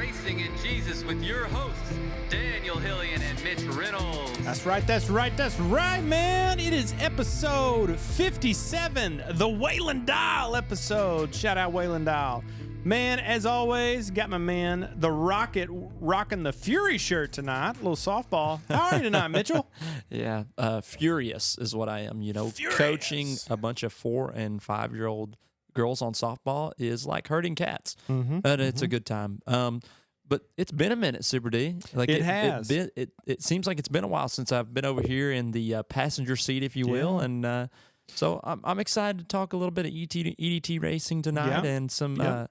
Racing and Jesus with your hosts, Daniel Hillian and Mitch Reynolds. That's right, man. It is episode 57, the Waylon Dial episode. Shout out Waylon Dial. Man, as always, got my man, the Rocket, rocking the Fury shirt tonight. A little softball. How are you tonight, Mitchell? Yeah, furious is what I am. You know, Furious. Coaching a bunch of 4 and 5 year old girls on softball is like herding cats, but it's a good time. But it's been a minute, Super D. Like it has. It seems like it's been a while since I've been over here in the passenger seat, if you will, and so I'm excited to talk a little bit of EDT racing tonight and some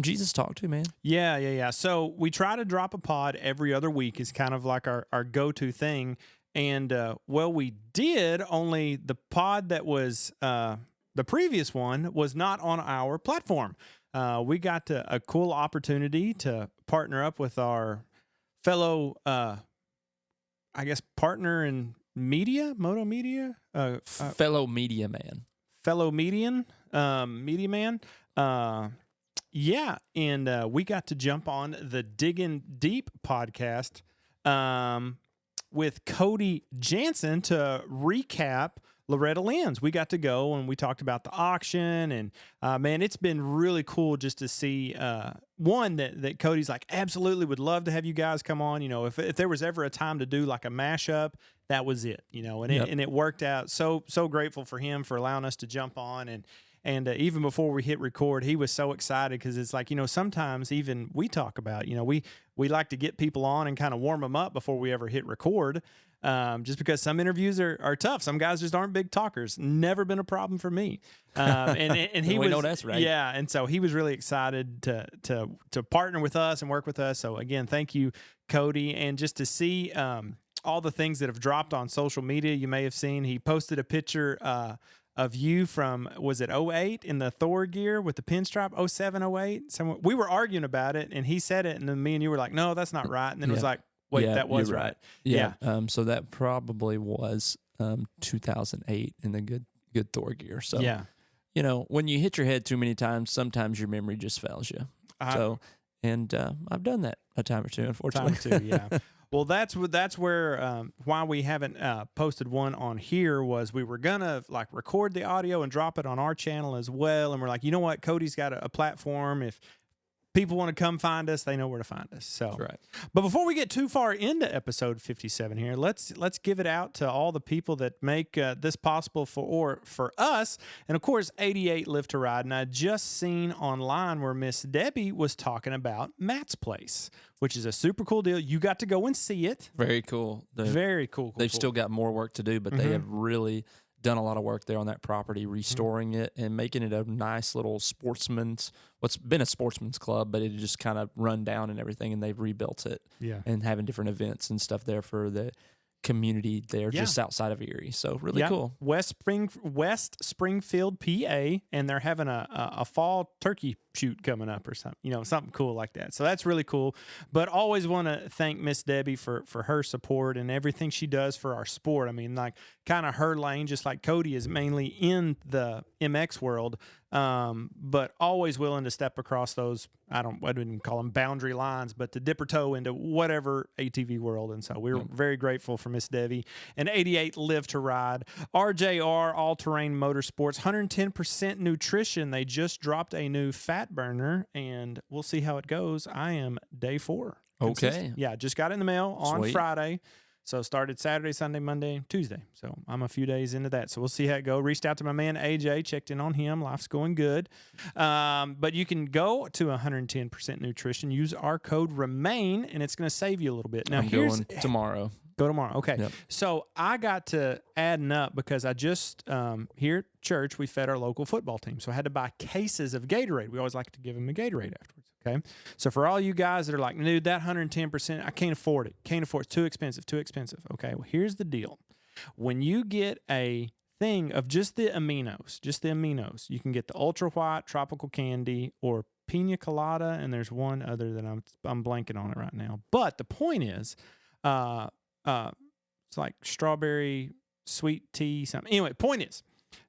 Jesus talk too, man. Yeah. So we try to drop a pod every other week is kind of like our go-to thing. And, we did, only the pod that was the previous one was not on our platform. We got a cool opportunity to partner up with our fellow, partner in media, Moto Media. Fellow media man. Fellow media man. And we got to jump on the Digging Deep podcast with Cody Jansen to recap Loretta Lynn's. We got to go and we talked about the auction, and man, it's been really cool just to see one that Cody's like, absolutely would love to have you guys come on. You know, if there was ever a time to do like a mashup, that was it. You know, and it worked out. So grateful for him for allowing us to jump on, and even before we hit record, he was so excited because it's like, you know, sometimes even we talk about, you know, we like to get people on and kind of warm them up before we ever hit record, just because some interviews are tough. Some guys just aren't big talkers. Never been a problem for me. And he we know that's right. Yeah, and so he was really excited to partner with us and work with us. So again, thank you, Cody, and just to see all the things that have dropped on social media. You may have seen he posted a picture of you from, was it 08 in the Thor gear with the pinstripe, 07, 08? Someone, we were arguing about it, and he said it, and then me and you were like, no, that's not right. And then it was like, wait, that was you're right. Yeah. So that probably was 2008 in the good Thor gear. So, you know, when you hit your head too many times, sometimes your memory just fails you. I've done that a time or two, unfortunately. Well, that's where why we haven't posted one on here was we were gonna like record the audio and drop it on our channel as well, and we're like, you know what, Cody's got a platform. If people want to come find us, they know where to find us. So, that's right. But before we get too far into episode 57 here, let's give it out to all the people that make this possible for us, and of course, 88 Live to Ride. And I just seen online where Miss Debbie was talking about Matt's Place, which is a super cool deal. You got to go and see it. Very cool. Very cool. They've still got more work to do, but they have really done a lot of work there on that property, restoring it and making it a nice little what's been a sportsman's club, but it just kind of run down and everything, and they've rebuilt it. And having different events and stuff there for the community there just outside of Erie. So really cool. West Springfield, PA, and they're having a fall turkey shoot coming up or something, you know, something cool like that. So that's really cool. But always want to thank Miss Debbie for her support and everything she does for our sport. I mean, like kind of her lane, just like Cody is mainly in the MX world, but always willing to step across those, I wouldn't even call them boundary lines, but to dip her toe into whatever ATV world. And so we're very grateful for Miss Debbie. And 88 Live to Ride, RJR, All-Terrain Motorsports, 110% nutrition. They just dropped a new fat burner, and we'll see how it goes. I am day 4. Okay. Yeah, just got it in the mail on Sweet. Friday. So started Saturday, Sunday, Monday, Tuesday. So I'm a few days into that. So we'll see how it goes. Reached out to my man AJ, checked in on him. Life's going good. But you can go to 110% nutrition. Use our code REMAIN, and it's going to save you a little bit. Now I'm going tomorrow. Go tomorrow. Okay. Yep. So I got to adding up because I just, here at church, we fed our local football team. So I had to buy cases of Gatorade. We always like to give them a Gatorade afterwards. Okay. So for all you guys that are like, dude, that 110%, I can't afford it. Can't afford it. Too expensive. Okay. Well, here's the deal. When you get a thing of just the aminos, you can get the ultra white tropical candy or pina colada. And there's one other that I'm blanking on it right now. But the point is, it's like strawberry sweet tea, something. Anyway, point is,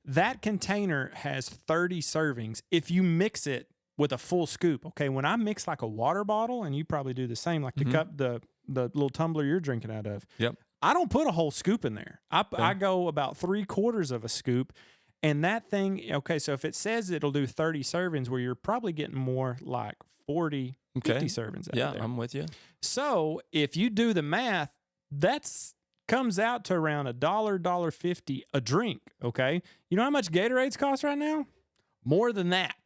that container has 30 servings. If you mix it with a full scoop. Okay, when I mix like a water bottle, and you probably do the same, like the cup, the little tumbler you're drinking out of. Yep. I don't put a whole scoop in there. I go about 3/4 of a scoop, and that thing. Okay, so if it says it'll do 30 servings, where you're probably getting more like 40, 50 servings out there. I'm with you. So if you do the math, comes out to around $1.50 a drink. Okay, you know how much Gatorades cost right now? More than that.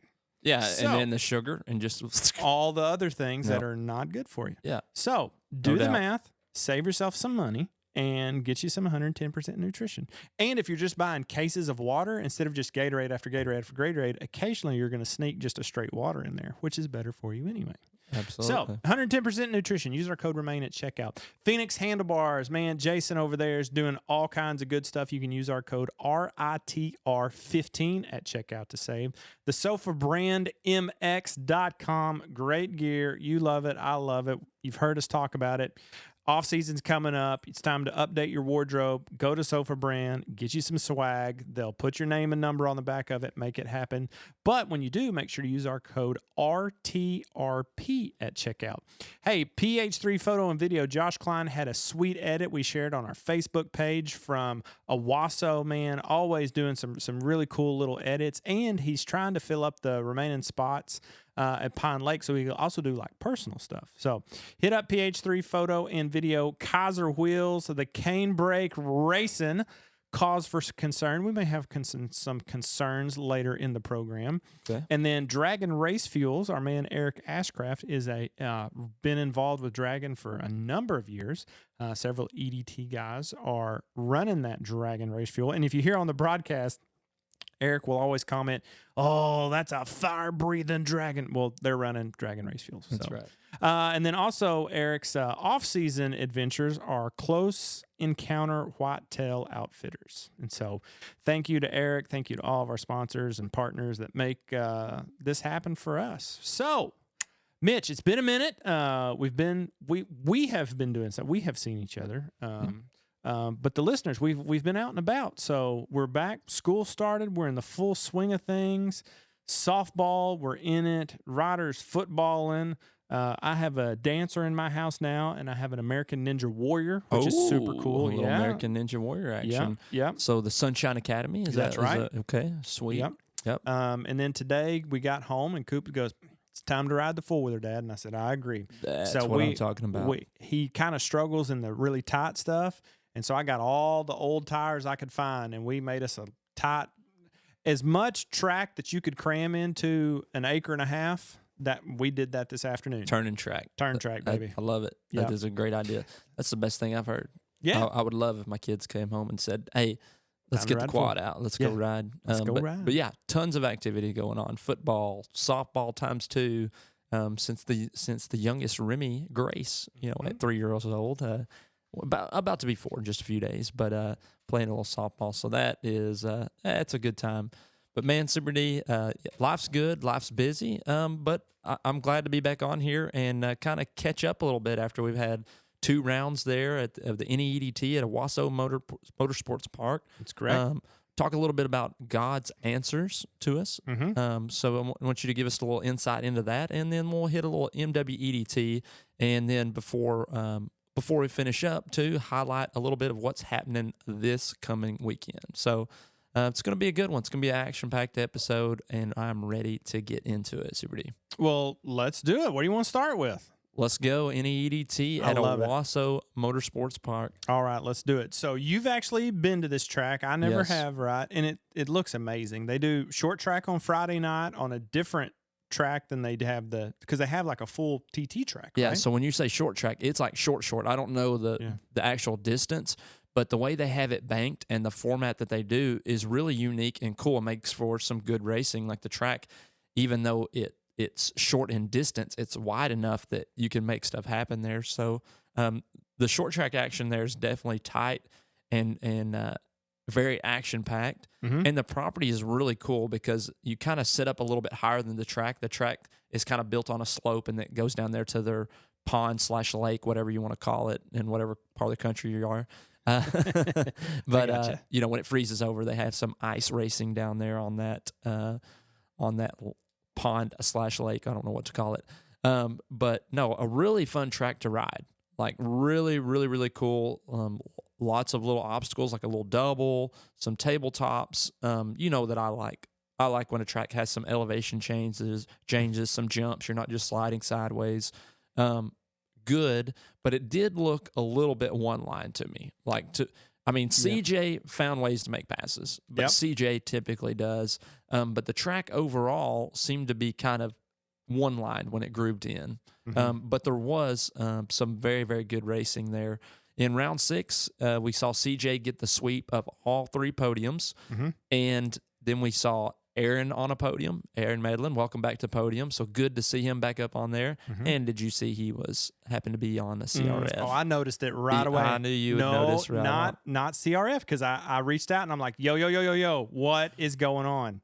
Yeah, So, and then the sugar and just all the other things that are not good for you. Yeah. So do the doubt. math, save yourself some money, and get you some 110% nutrition. And if you're just buying cases of water instead of just Gatorade after Gatorade after Gatorade, occasionally you're going to sneak just a straight water in there, which is better for you anyway. Absolutely. So 110% nutrition. Use our code REMAIN at checkout. Phoenix Handlebars, man, Jason over there is doing all kinds of good stuff. You can use our code RITR15 at checkout to save. The Sofa brand MX.com, great gear. You love it. I love it. You've heard us talk about it. Off season's coming up. It's time to update your wardrobe. Go to Sofa Brand, get you some swag. They'll put your name and number on the back of it, make it happen. But when you do, make sure to use our code RTRP at checkout. Hey, PH3 Photo and Video. Josh Klein had a sweet edit we shared on our Facebook page from Owosso, man. Always doing some really cool little edits. And he's trying to fill up the remaining spots at Pine Lake, so we can also do like personal stuff. So hit up PH3 Photo and Video. Kaiser Wheels, the cane brake racing, cause for concern. We may have some concerns later in the program. Okay. And then Dragon Race Fuels, our man Eric Ashcraft is been involved with Dragon for a number of years. Several EDT guys are running that Dragon Race Fuel. And if you hear on the broadcast, Eric will always comment, "Oh, that's a fire-breathing dragon." Well, they're running Dragon Race Fuels. That's right. And then also Eric's off-season adventures are Close Encounter Whitetail Outfitters. And so thank you to Eric. Thank you to all of our sponsors and partners that make this happen for us. So, Mitch, it's been a minute. We have been doing something. We have seen each other. But the listeners, we've been out and about, so we're back. School started. We're in the full swing of things. Softball, we're in it. Riders footballing. I have a dancer in my house now, and I have an American Ninja Warrior, which is super cool. A little American Ninja Warrior action. Yeah. So the Sunshine Academy is That's right. Okay, sweet. Yep. And then today we got home, and Coop goes, "It's time to ride the four-wheeler, Dad." And I said, "I agree." That's what I'm talking about. He kind of struggles in the really tight stuff. And so I got all the old tires I could find, and we made us a tight, as much track that you could cram into an acre and a half. That we did that this afternoon. Turn track, baby. I love it. Yep. That is a great idea. That's the best thing I've heard. Yeah. I would love if my kids came home and said, "Hey, let's get the quad out. Let's go ride." Let's go ride. But yeah, tons of activity going on. Football, softball ×2. Since the youngest Remy Grace, at 3 years old, about to be 4 in just a few days, but playing a little softball. So that is it's a good time. But man, Super D, life's good, life's busy. But I'm glad to be back on here and kind of catch up a little bit after we've had 2 rounds there of the NE-EDT at Owosso Motorsports Park. That's correct. Talk a little bit about God's answers to us. So I want you to give us a little insight into that, and then we'll hit a little MWEDT, and then before we finish up, to highlight a little bit of what's happening this coming weekend. So it's going to be a good one. It's going to be an action-packed episode, and I'm ready to get into it, Super D. Well, let's do it. What do you want to start with? Let's go, NE-EDT at Owosso Motorsports Park. All right, let's do it. So you've actually been to this track. I never have, right? And it looks amazing. They do short track on Friday night on a different track than they'd have because they have like a full TT track. Yeah. Right? So when you say short track, it's like short. I don't know the actual distance, but the way they have it banked and the format that they do is really unique and cool. It makes for some good racing. Like the track, even though it's short in distance, it's wide enough that you can make stuff happen there. So the short track action there is definitely tight and very action packed. And the property is really cool because you kind of sit up a little bit higher than the track. The track is kind of built on a slope, and it goes down there to their pond/lake, whatever you want to call it, in whatever part of the country you are. But when it freezes over, they have some ice racing down there on that pond / lake. I don't know what to call it. But no, a really fun track to ride. Like really, really, really cool. Lots of little obstacles, like a little double, some tabletops. You know that I like. I like when a track has some elevation changes, some jumps. You're not just sliding sideways. Good, but it did look a little bit one line to me. CJ found ways to make passes, but CJ typically does. But the track overall seemed to be kind of one line when it grooved in. But there was some very, very good racing there. In round 6, we saw CJ get the sweep of all 3 podiums, and then we saw Aaron on a podium. Aaron Medlin, welcome back to podium. So good to see him back up on there. And did you see he happened to be on the CRF? Oh, I noticed it right away. I knew you would notice right away. Not CRF, because I reached out and I'm like, yo, what is going on?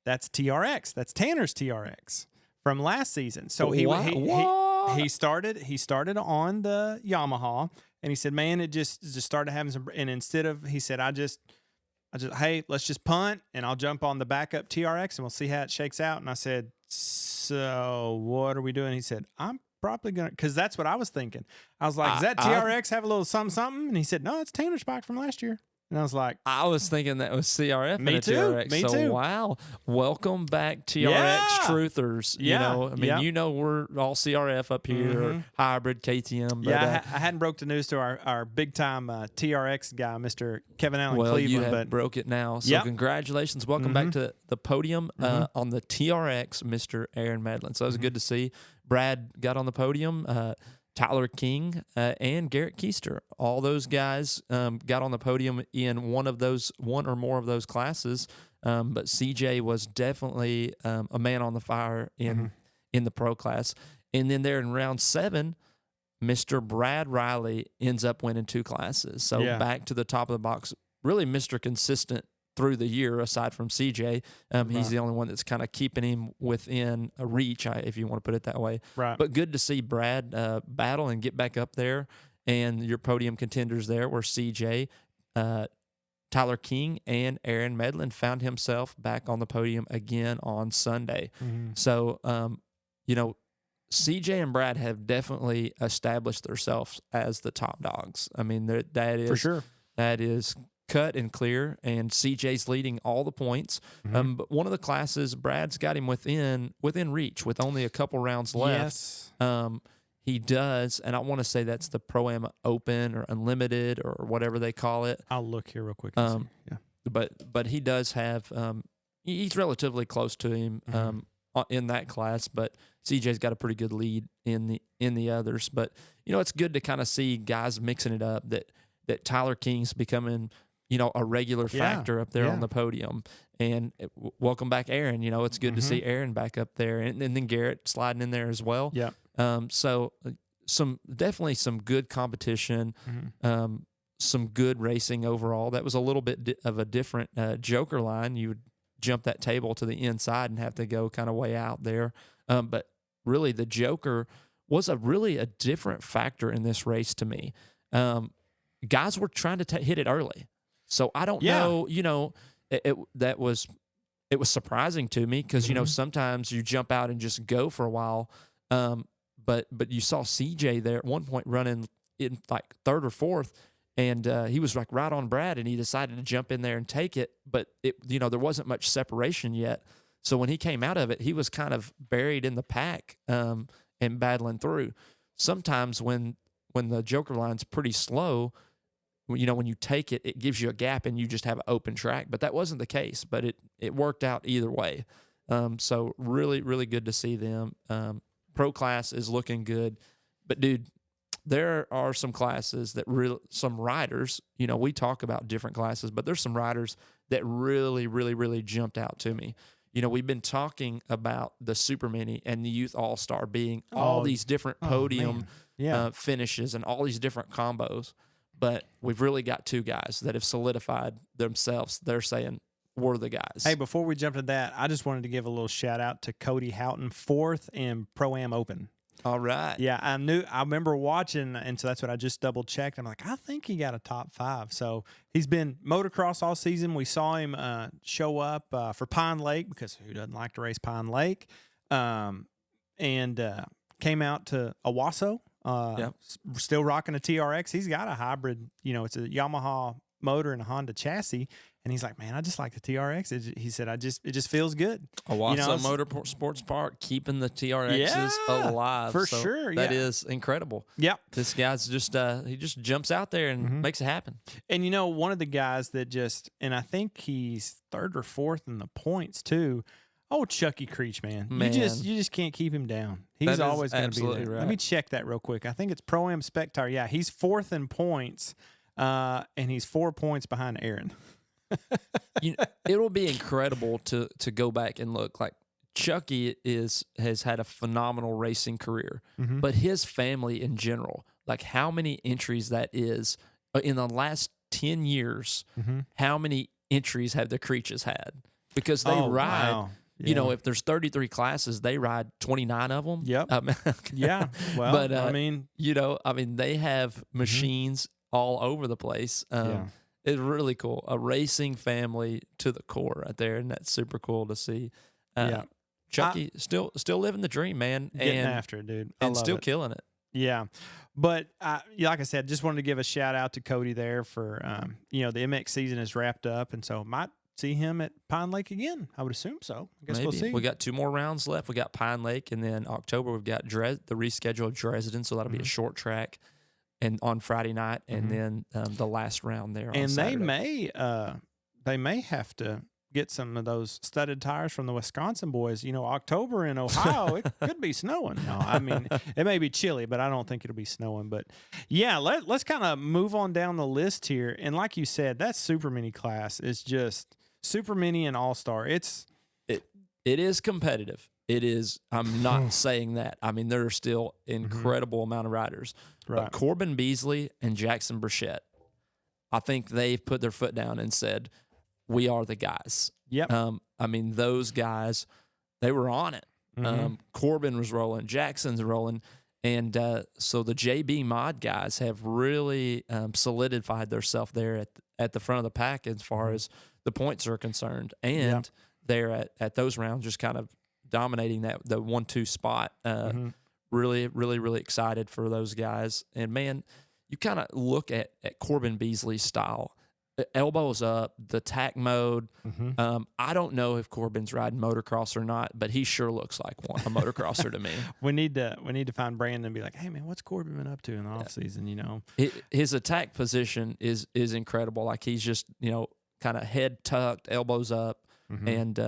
That's TRX. That's Tanner's TRX from last season. So he started on the Yamaha, and he said, man, it just started having some. And he said, I just, hey, let's just punt, and I'll jump on the backup TRX, and we'll see how it shakes out. And I said, so what are we doing? He said, I'm probably going to, because that's what I was thinking. I was like, does that TRX have a little something? And he said, no, it's Tanner's bike from last year. And I was like, I was thinking that was CRF. Me and too. TRX. Me too. Wow. Welcome back, TRX truthers. You know, we're all CRF up here, hybrid, KTM. But, I hadn't broke the news to our big time TRX guy, Mr. Kevin Allen Cleveland. You have broke it now. So congratulations. Welcome back to the podium on the TRX, Mr. Aaron Medlin. So it was good to see. Brad got on the podium. Tyler King and Garrett Keister. All those guys got on the podium in one or more of those classes. But CJ was definitely a man on the fire in the pro class. And then there in round 7, Mr. Brad Riley ends up winning 2 classes. So back to the top of the box, really Mr. Consistent through the year, aside from CJ. He's the only one that's kind of keeping him within a reach, if you want to put it that way. Right. But good to see Brad battle and get back up there. And your podium contenders there were CJ, Tyler King, and Aaron Medlin found himself back on the podium again on Sunday. So, CJ and Brad have definitely established themselves as the top dogs. I mean, that is for sure. That is cut and clear, and CJ's leading all the points. But one of the classes, Brad's got him within reach with only a couple rounds left. Yes. He does, and I want to say that's the Pro-Am Open or Unlimited or whatever they call it. I'll look here real quick. But he does have he's relatively close to him in that class, but CJ's got a pretty good lead in the others. But it's good to kind of see guys mixing it up. That Tyler King's becoming a regular factor up there on the podium. And welcome back, Aaron. It's good to see Aaron back up there, and then Garrett sliding in there as well. Yeah. So definitely some good competition, some good racing overall. That was a little bit of a different joker line. You would jump that table to the inside and have to go kind of way out there. But really, the joker was a different factor in this race to me. Guys were trying to hit it early. So I don't know, it was surprising to me because, sometimes you jump out and just go for a while. But you saw CJ there at one point running in like 3rd or 4th, and he was like right on Brad, and he decided to jump in there and take it. But there wasn't much separation yet. So when he came out of it, he was kind of buried in the pack and battling through. Sometimes when the joker line's pretty slow, when you take it, it gives you a gap and you just have an open track. But that wasn't the case. But it worked out either way. So really, really good to see them. Pro class is looking good. But, dude, there are some classes some riders, we talk about different classes, but there's some riders that really, really, really jumped out to me. We've been talking about the Supermini and the Youth Allstar being all these different podium finishes and all these different combos. But we've really got 2 guys that have solidified themselves. They're saying, we're the guys. Hey, before we jump to that, I just wanted to give a little shout out to Cody Houghton, 4th in Pro-Am Open. All right. Yeah, I remember watching, and so that's what I just double checked. I'm like, I think he got a top 5. So he's been motocross all season. We saw him show up for Pine Lake, because who doesn't like to race Pine Lake? and came out to Owosso. Still rocking a TRX. He's got a hybrid. It's a Yamaha motor and a Honda chassis. And he's like, man, I just like the TRX. He said, it just feels good. Owosso Motorsports Park keeping the TRXs alive. For sure. That is incredible. Yep. This guy's he just jumps out there and makes it happen. And one of the guys that and I think he's 3rd or 4th in the points too. Oh, Chucky Creech, man. You just can't keep him down. He's always going to be there. Right. Let me check that real quick. I think it's Pro-Am Spectre. Yeah, he's 4th in points, and he's 4 points behind Aaron. It will be incredible to go back and look. Like Chucky has had a phenomenal racing career, but his family in general, like how many entries that is in the last 10 years, how many entries have the Creeches had? Because they ride. Wow. Yeah. If there's 33 classes, they ride 29 of them. Yep. Yeah. Well, but they have machines all over the place. It's really cool. A racing family to the core right there, and that's super cool to see. Chucky still living the dream, man. Getting after it, dude. And still killing it. Yeah. But like I said, just wanted to give a shout out to Cody there for, the MX season is wrapped up, and so might see him at Pine Lake again. I would assume so. I guess we'll see. We got 2 more rounds left. We got Pine Lake, and then October we've got the rescheduled Dresden, so that'll be a short track. And on Friday night, and then the last round there. On Saturday. They may have to get some of those studded tires from the Wisconsin boys. October in Ohio, it could be snowing. No, I mean it may be chilly, but I don't think it'll be snowing. But yeah, let's kind of move on down the list here. And like you said, that Supermini class is just Supermini and Allstar. It is competitive. It is. I'm not saying that. I mean, there are still incredible amount of riders. Right. But Corbin Beasley and Jackson Burchett, I think they've put their foot down and said, we are the guys. Yep. I mean, those guys, they were on it. Corbin was rolling. Jackson's rolling. And so the JB Mod guys have really solidified themselves there at the front of the pack as far as the points are concerned. And they're at those rounds just kind of dominating the 1-2 spot. Really, really, really excited for those guys. And, man, you kind of look at Corbin Beasley's style. Elbows up, the tack mode. I don't know if Corbin's riding motocross or not, but he sure looks like a motocrosser to me. We need to find Brandon and be like, hey, man, what's Corbin been up to in the offseason, His attack position is incredible. Like he's just, kind of head tucked, elbows up, and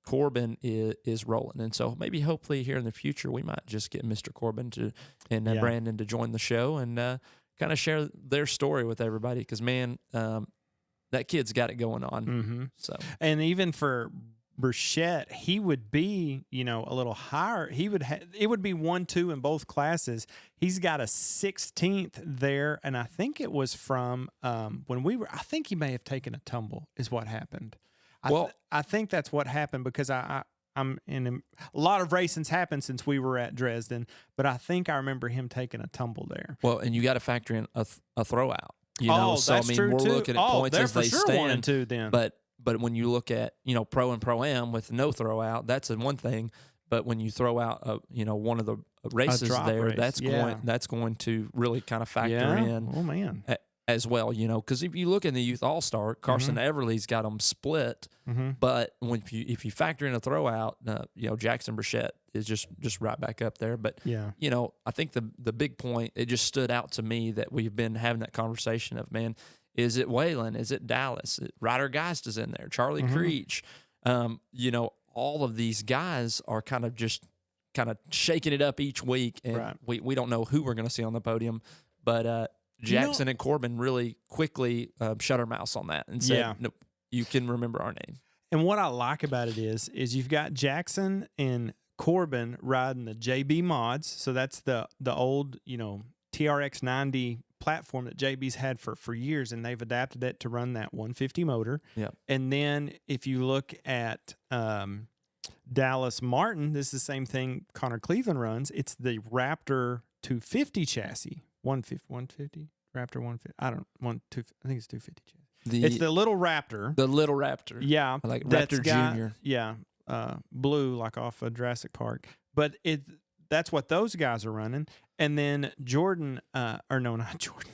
Corbin is rolling. And so maybe hopefully here in the future we might just get Mr. Corbin and Brandon to join the show and kind of share their story with everybody because, man, that kid's got it going on. So, and even for Burchett, he would be, a little higher. He would it would be 1-2 in both classes. He's got a 16th there, and I think it was from when we were. I think he may have taken a tumble. Is what happened. I think that's what happened because I'm in a lot of racing's happened since we were at Dresden, but I think I remember him taking a tumble there. Well, and you got to factor in a throw out. So I mean, we're looking at points as they sure stand. 1 and 2 then. But when you look at pro and pro-am with no throw out, that's one thing. But when you throw out one of the races there, race. that's going to really kind of factor in. Oh man. As well, because if you look in the Youth All-Star, Carson Everly's got them split. But if you factor in a throwout, Jackson Burchett is just right back up there. But I think the big point, it just stood out to me that we've been having that conversation of, man, is it Waylon? Is it Dallas? Ryder Geist is in there. Charlie Creech. All of these guys are kind of shaking it up each week, and we don't know who we're going to see on the podium, but. Jackson and Corbin really quickly shut our mouths on that and said, "Nope, you can remember our name." And what I like about it is you've got Jackson and Corbin riding the JB mods, so that's the old TRX 90 platform that JB's had for years, and they've adapted it to run that 150 motor. Yeah. And then if you look at Dallas Martin, this is the same thing Connor Cleveland runs. It's the Raptor 250 chassis. 150 Raptor 150. I think it's 250 chassis. It's the little Raptor. The little Raptor. Yeah. I like Raptor Junior. Yeah. blue, like off of Jurassic Park. But that's what those guys are running. And then Jordan, or no, not Jordan.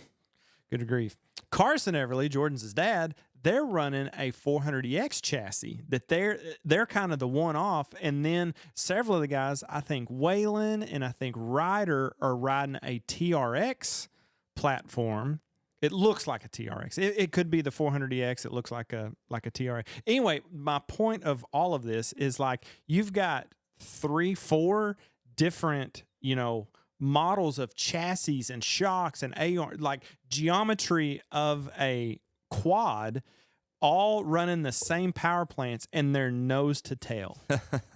Good grief. Carson Everly, Jordan's his dad, they're running a 400EX chassis that they're kind of the one-off. And then several of the guys, I think Waylon and I think Ryder are riding a TRX platform. It looks like a TRX. It could be the 400EX. It looks like a TRX. Anyway, my point of all of this is like you've got 3-4 different, models of chassis and shocks and AR, like geometry of a quad, all running the same power plants and they're nose to tail.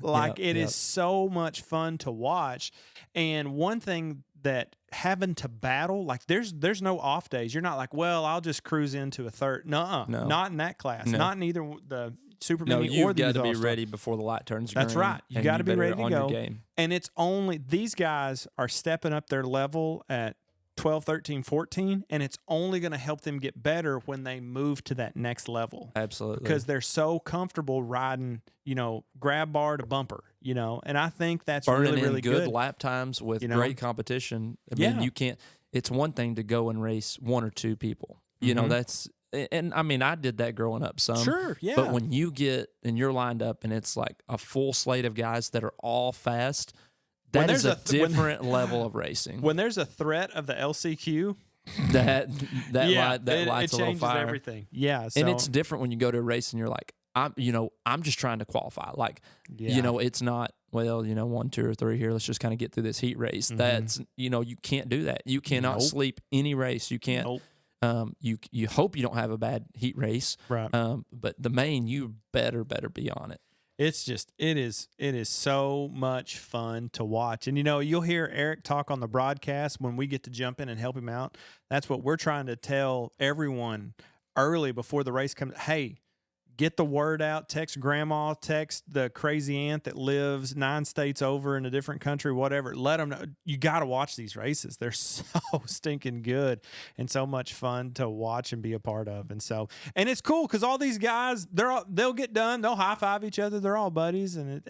Like it is so much fun to watch. And one thing that having to battle, like there's no off days. You're not like, well, I'll just cruise into a third. No, not in that class. No. Not in either the Supermini or the you've got to be Allstar. ready before the light turns green. That's right. You got to be ready to go. Game. And it's only, these guys are stepping up their level at 12, 13, 14, and it's only going to help them get better when they move to that next level. Absolutely. Because they're so comfortable riding, grab bar to bumper, and I think that's burning really good lap times with great competition. I mean, you can't, it's one thing to go and race one or two people. That's, and I mean, I did that growing up some. Sure, yeah. But when you get and you're lined up and it's like a full slate of guys that are all fast, that is a different level of racing. When there's a threat of the LCQ, that lights a little fire. Everything. Yeah, so. And it's different when you go to a race and you're like, I'm just trying to qualify. Like, it's not, well, 1, 2, or 3 here. Let's just kind of get through this heat race. That's, you can't do that. You cannot sleep any race. You can't. Nope. You hope you don't have a bad heat race, right? But the main, you better be on it. It's just it is so much fun to watch, and you'll hear Eric talk on the broadcast when we get to jump in and help him out. That's what we're trying to tell everyone early before the race comes. Hey, get the word out. Text grandma, text the crazy aunt that lives 9 states over in a different country, whatever. Let them know. You got to watch these races. They're so stinking good and so much fun to watch and be a part of. And it's cool because all these guys, they'll get done. They'll high five each other. They're all buddies. And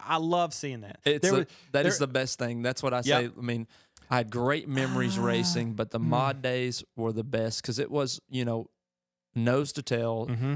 I love seeing that. That is the best thing. That's what I say. I mean, I had great memories racing, but the mod days were the best because it was, nose to tail. Mm-hmm.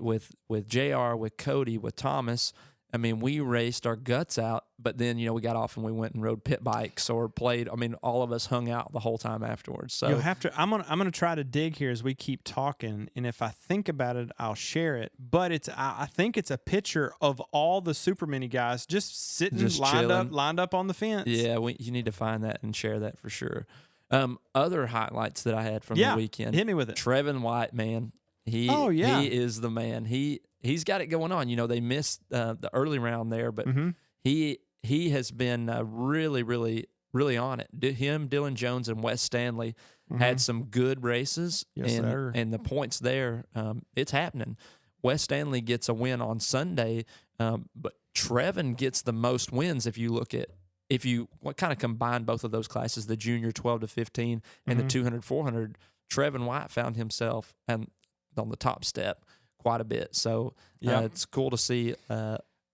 With JR, with Cody, with Thomas, I mean, we raced our guts out, but then, we got off and we went and rode pit bikes or played. I mean, all of us hung out the whole time afterwards. So you'll have to, I'm gonna try to dig here as we keep talking. And if I think about it, I'll share it. But I think it's a picture of all the Supermini guys just sitting lined up on the fence. Yeah. You need to find that and share that for sure. Other highlights that I had from the weekend. Hit me with it. Trevin White, man. He is the man. He's got it going on. They missed the early round there, but he has been really, really, really on it. Him, Dylan Jones, and Wes Stanley had some good races, and the points there, it's happening. Wes Stanley gets a win on Sunday, but Trevin gets the most wins if you kind of combine both of those classes, the junior 12 to 15 and the 200, 400. Trevin White found himself on the top step quite a bit. So it's cool to see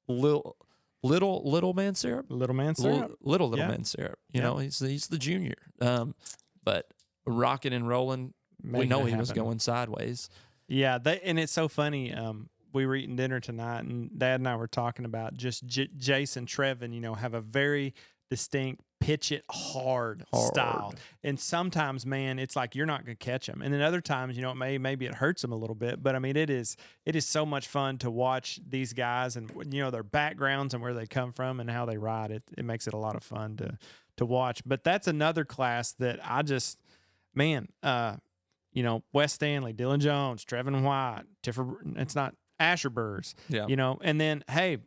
little man syrup. Little man syrup. Little man syrup. You know, he's the junior. But rocking and rolling, we know he was going sideways. Yeah, and it's so funny. We were eating dinner tonight, and Dad and I were talking about just Jason Trevin, have a very distinct pitch it hard style. And sometimes, man, it's like you're not going to catch them. And then other times, maybe it hurts them a little bit. But, I mean, it is so much fun to watch these guys and, their backgrounds and where they come from and how they ride. It makes it a lot of fun to watch. But that's another class that I just, man, Wes Stanley, Dylan Jones, Trevin White, it's not Asher Burrs, and then, hey,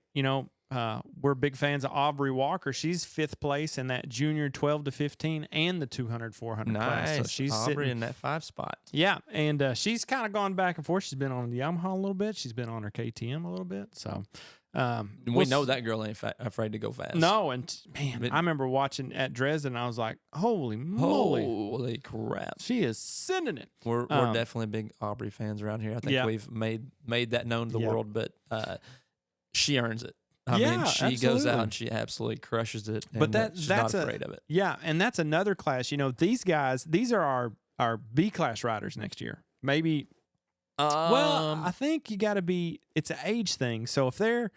we're big fans of Aubrey Walker. She's 5th place in that junior 12 to 15 and the 200, 400 class. So she's Aubrey sitting in that 5 spot. Yeah, and she's kind of gone back and forth. She's been on the Yamaha a little bit. She's been on her KTM a little bit. So we know that girl ain't afraid to go fast. No, and man, I remember watching at Dresden. And I was like, holy moly. Holy crap. She is sending it. We're definitely big Aubrey fans around here. I think we've made that known to the world, but she earns it. I Yeah, mean, she goes absolutely. out and she absolutely crushes it. But And she's that's not afraid of it. Yeah, and that's another class. These guys, these are our B class riders next year. Maybe. Well, I think you got to be. It's an age thing. So if they're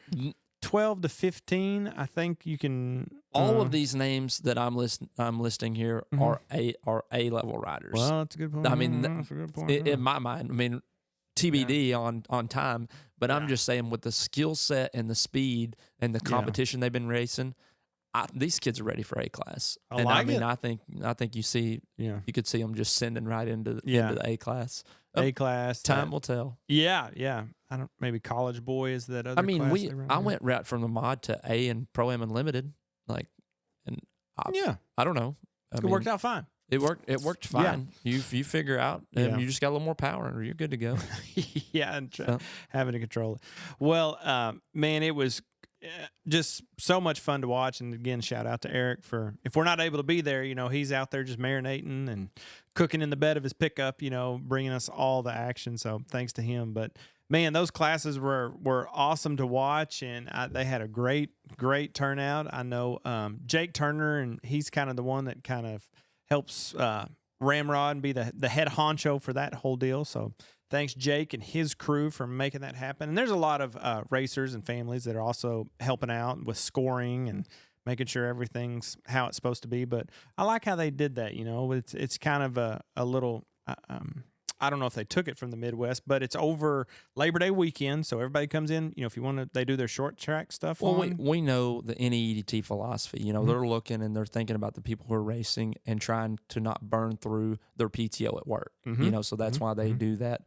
12 to 15, I think you can. All of these names that I'm listing here are A level riders. Well, that's a good point. I mean, that's a good point. in my mind, I mean, TBD on time, but I'm just saying with the skill set and the speed and the competition they've been racing, these kids are ready for A class. I like it. I think you could see them just sending right into the A class. A class. Time will tell. Yeah. Maybe College Boy is that other. I mean, class I went right from the mod to A and Pro Am Unlimited, I don't know. It worked out fine. It worked fine. You figure out, and you just got a little more power, and you're good to go. And having to control it. Well, man, it was just so much fun to watch. And again, shout out to Eric for, if we're not able to be there, he's out there just marinating and cooking in the bed of his pickup, bringing us all the action. So thanks to him. But man, those classes were awesome to watch, and they had a great turnout. I know Jake Turner, and he's kind of the one that kind of helps Ramrod and be the head honcho for that whole deal. So thanks, Jake and his crew, for making that happen. And there's a lot of racers and families that are also helping out with scoring and making sure everything's how it's supposed to be. But I like how they did that. It's kind of a little. I don't know if they took it from the Midwest, but it's over Labor Day weekend, so everybody comes in. If you want to, they do their short track stuff. Well, we know the NE-EDT philosophy. They're looking and they're thinking about the people who are racing and trying to not burn through their PTO at work. So that's why they do that.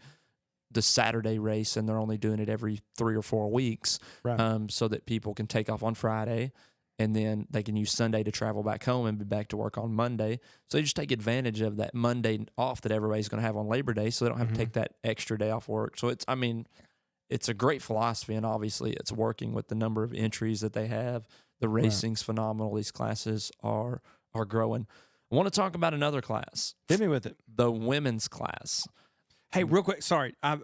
The Saturday race, and they're only doing it every 3 or 4 weeks, right. So that people can take off on Friday, and then they can use Sunday to travel back home and be back to work on Monday. So they just take advantage of that Monday off that everybody's going to have on Labor Day, so they don't have to take that extra day off work. So it's a great philosophy, and obviously it's working with the number of entries that they have. The racing's phenomenal. These classes are growing. I want to talk about another class. Hit me with it. The women's class. Hey, real quick. Sorry. I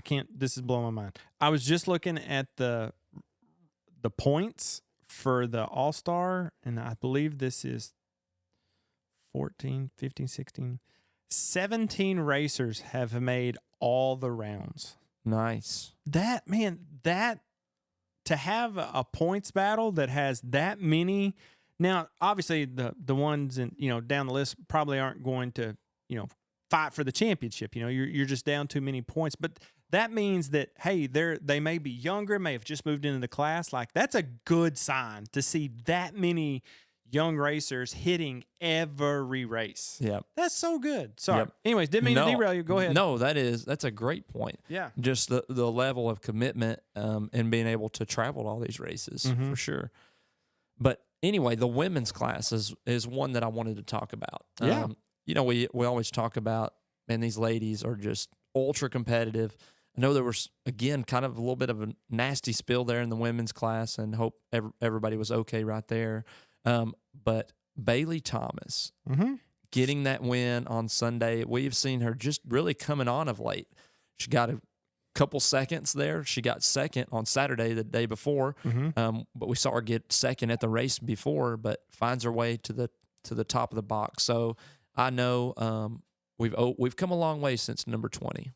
can't. This is blowing my mind. I was just looking at the points for the Allstar, and I believe this is 14, 15, 16, 17 racers have made all the rounds. Nice. That to have a points battle that has that many. Now, obviously, the ones down the list probably aren't going to fight for the championship. You're just down too many points, but that means that, hey, they may be younger, may have just moved into the class. Like, that's a good sign to see that many young racers hitting every race. Yeah. That's so good. Sorry. Yep. Anyways, didn't mean to derail you. Go ahead. No, that's a great point. Yeah. Just the level of commitment and being able to travel to all these races for sure. But anyway, the women's class is one that I wanted to talk about. Yeah. We always talk about, man, these ladies are just ultra competitive. I know there was, again, kind of a little bit of a nasty spill there in the women's class, and hope everybody was okay right there. But Bailey Thomas getting that win on Sunday, we've seen her just really coming on of late. She got a couple seconds there. She got second on Saturday, the day before, but we saw her get second at the race before, but finds her way to the top of the box. So I know we've come a long way since number 20.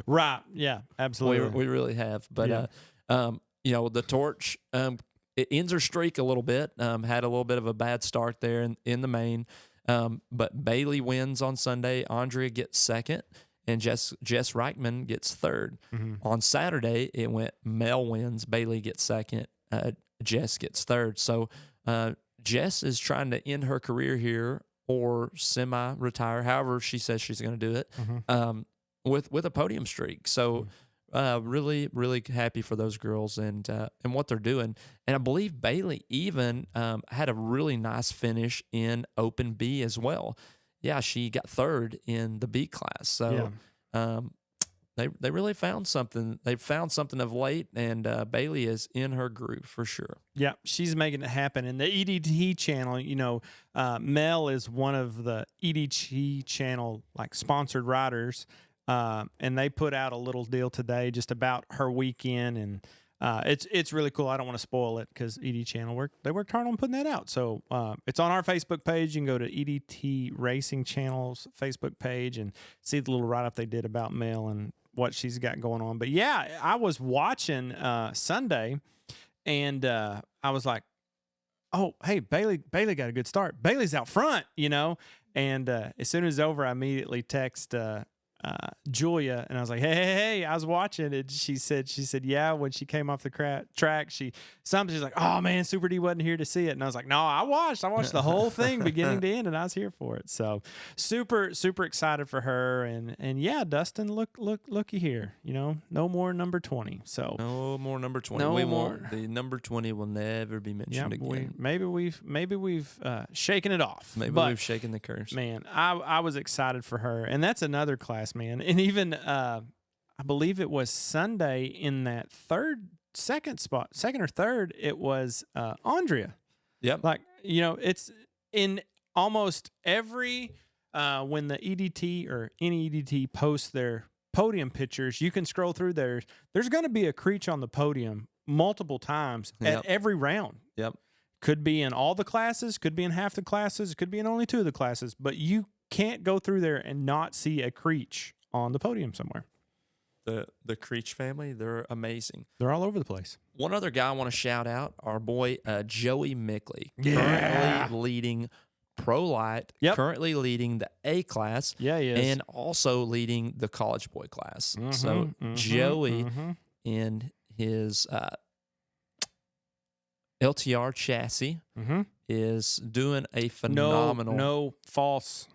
Right. Yeah, absolutely. We really have. But, the torch, it ends her streak a little bit. Had a little bit of a bad start there in the main. But Bailey wins on Sunday. Andrea gets second, and Jess Reichman gets third. On Saturday, it went Mel wins, Bailey gets second, Jess gets third. So Jess is trying to end her career here or semi-retire, however she says she's going to do it, with a podium streak. So really, really happy for those girls and what they're doing. And I believe Bailey even had a really nice finish in Open B as well. Yeah, she got third in the B class. So they really found something. They've found something of late, and Bailey is in her groove for sure. Yeah, she's making it happen. And the EDT channel, Mel is one of the EDT channel sponsored riders. And they put out a little deal today just about her weekend, and it's really cool. I don't want to spoil it because ED Channel they worked hard on putting that out. So it's on our Facebook page. You can go to EDT Racing Channel's Facebook page and see the little write-up they did about Mel and what she's got going on. But yeah, I was watching Sunday, and I was like, oh, hey, Bailey got a good start. Bailey's out front, And as soon as it's over, I immediately text Julia, and I was like, hey, I was watching it. She said, yeah, when she came off the track, she's like, oh man, Super D wasn't here to see it. And I was like, no, I watched the whole thing beginning to end, and I was here for it. So super, super excited for her. And yeah, Dustin, looky here, no more number 20. So no more number 20. No we more. won't. The number 20 will never be mentioned again. Maybe we've shaken it off. Maybe we've shaken the curse. Man, I was excited for her, and that's another class, man. And even I believe it was Sunday in that second or third, it was Andrea. Yep. Like, it's in almost every when the EDT or NE-EDT posts their podium pictures, you can scroll through there. There's going to be a Creech on the podium multiple times at every round. Yep. Could be in all the classes, could be in half the classes, could be in only 2 of the classes, but you can't go through there and not see a Creech on the podium somewhere. The Creech family, they're amazing. They're all over the place. One other guy I want to shout out, our boy Joey Mickley, Yeah. currently leading Pro Light, currently leading the A class, Yeah, he is. and also leading the College Boy class. So Joey in his LTR chassis is doing a phenomenal. No false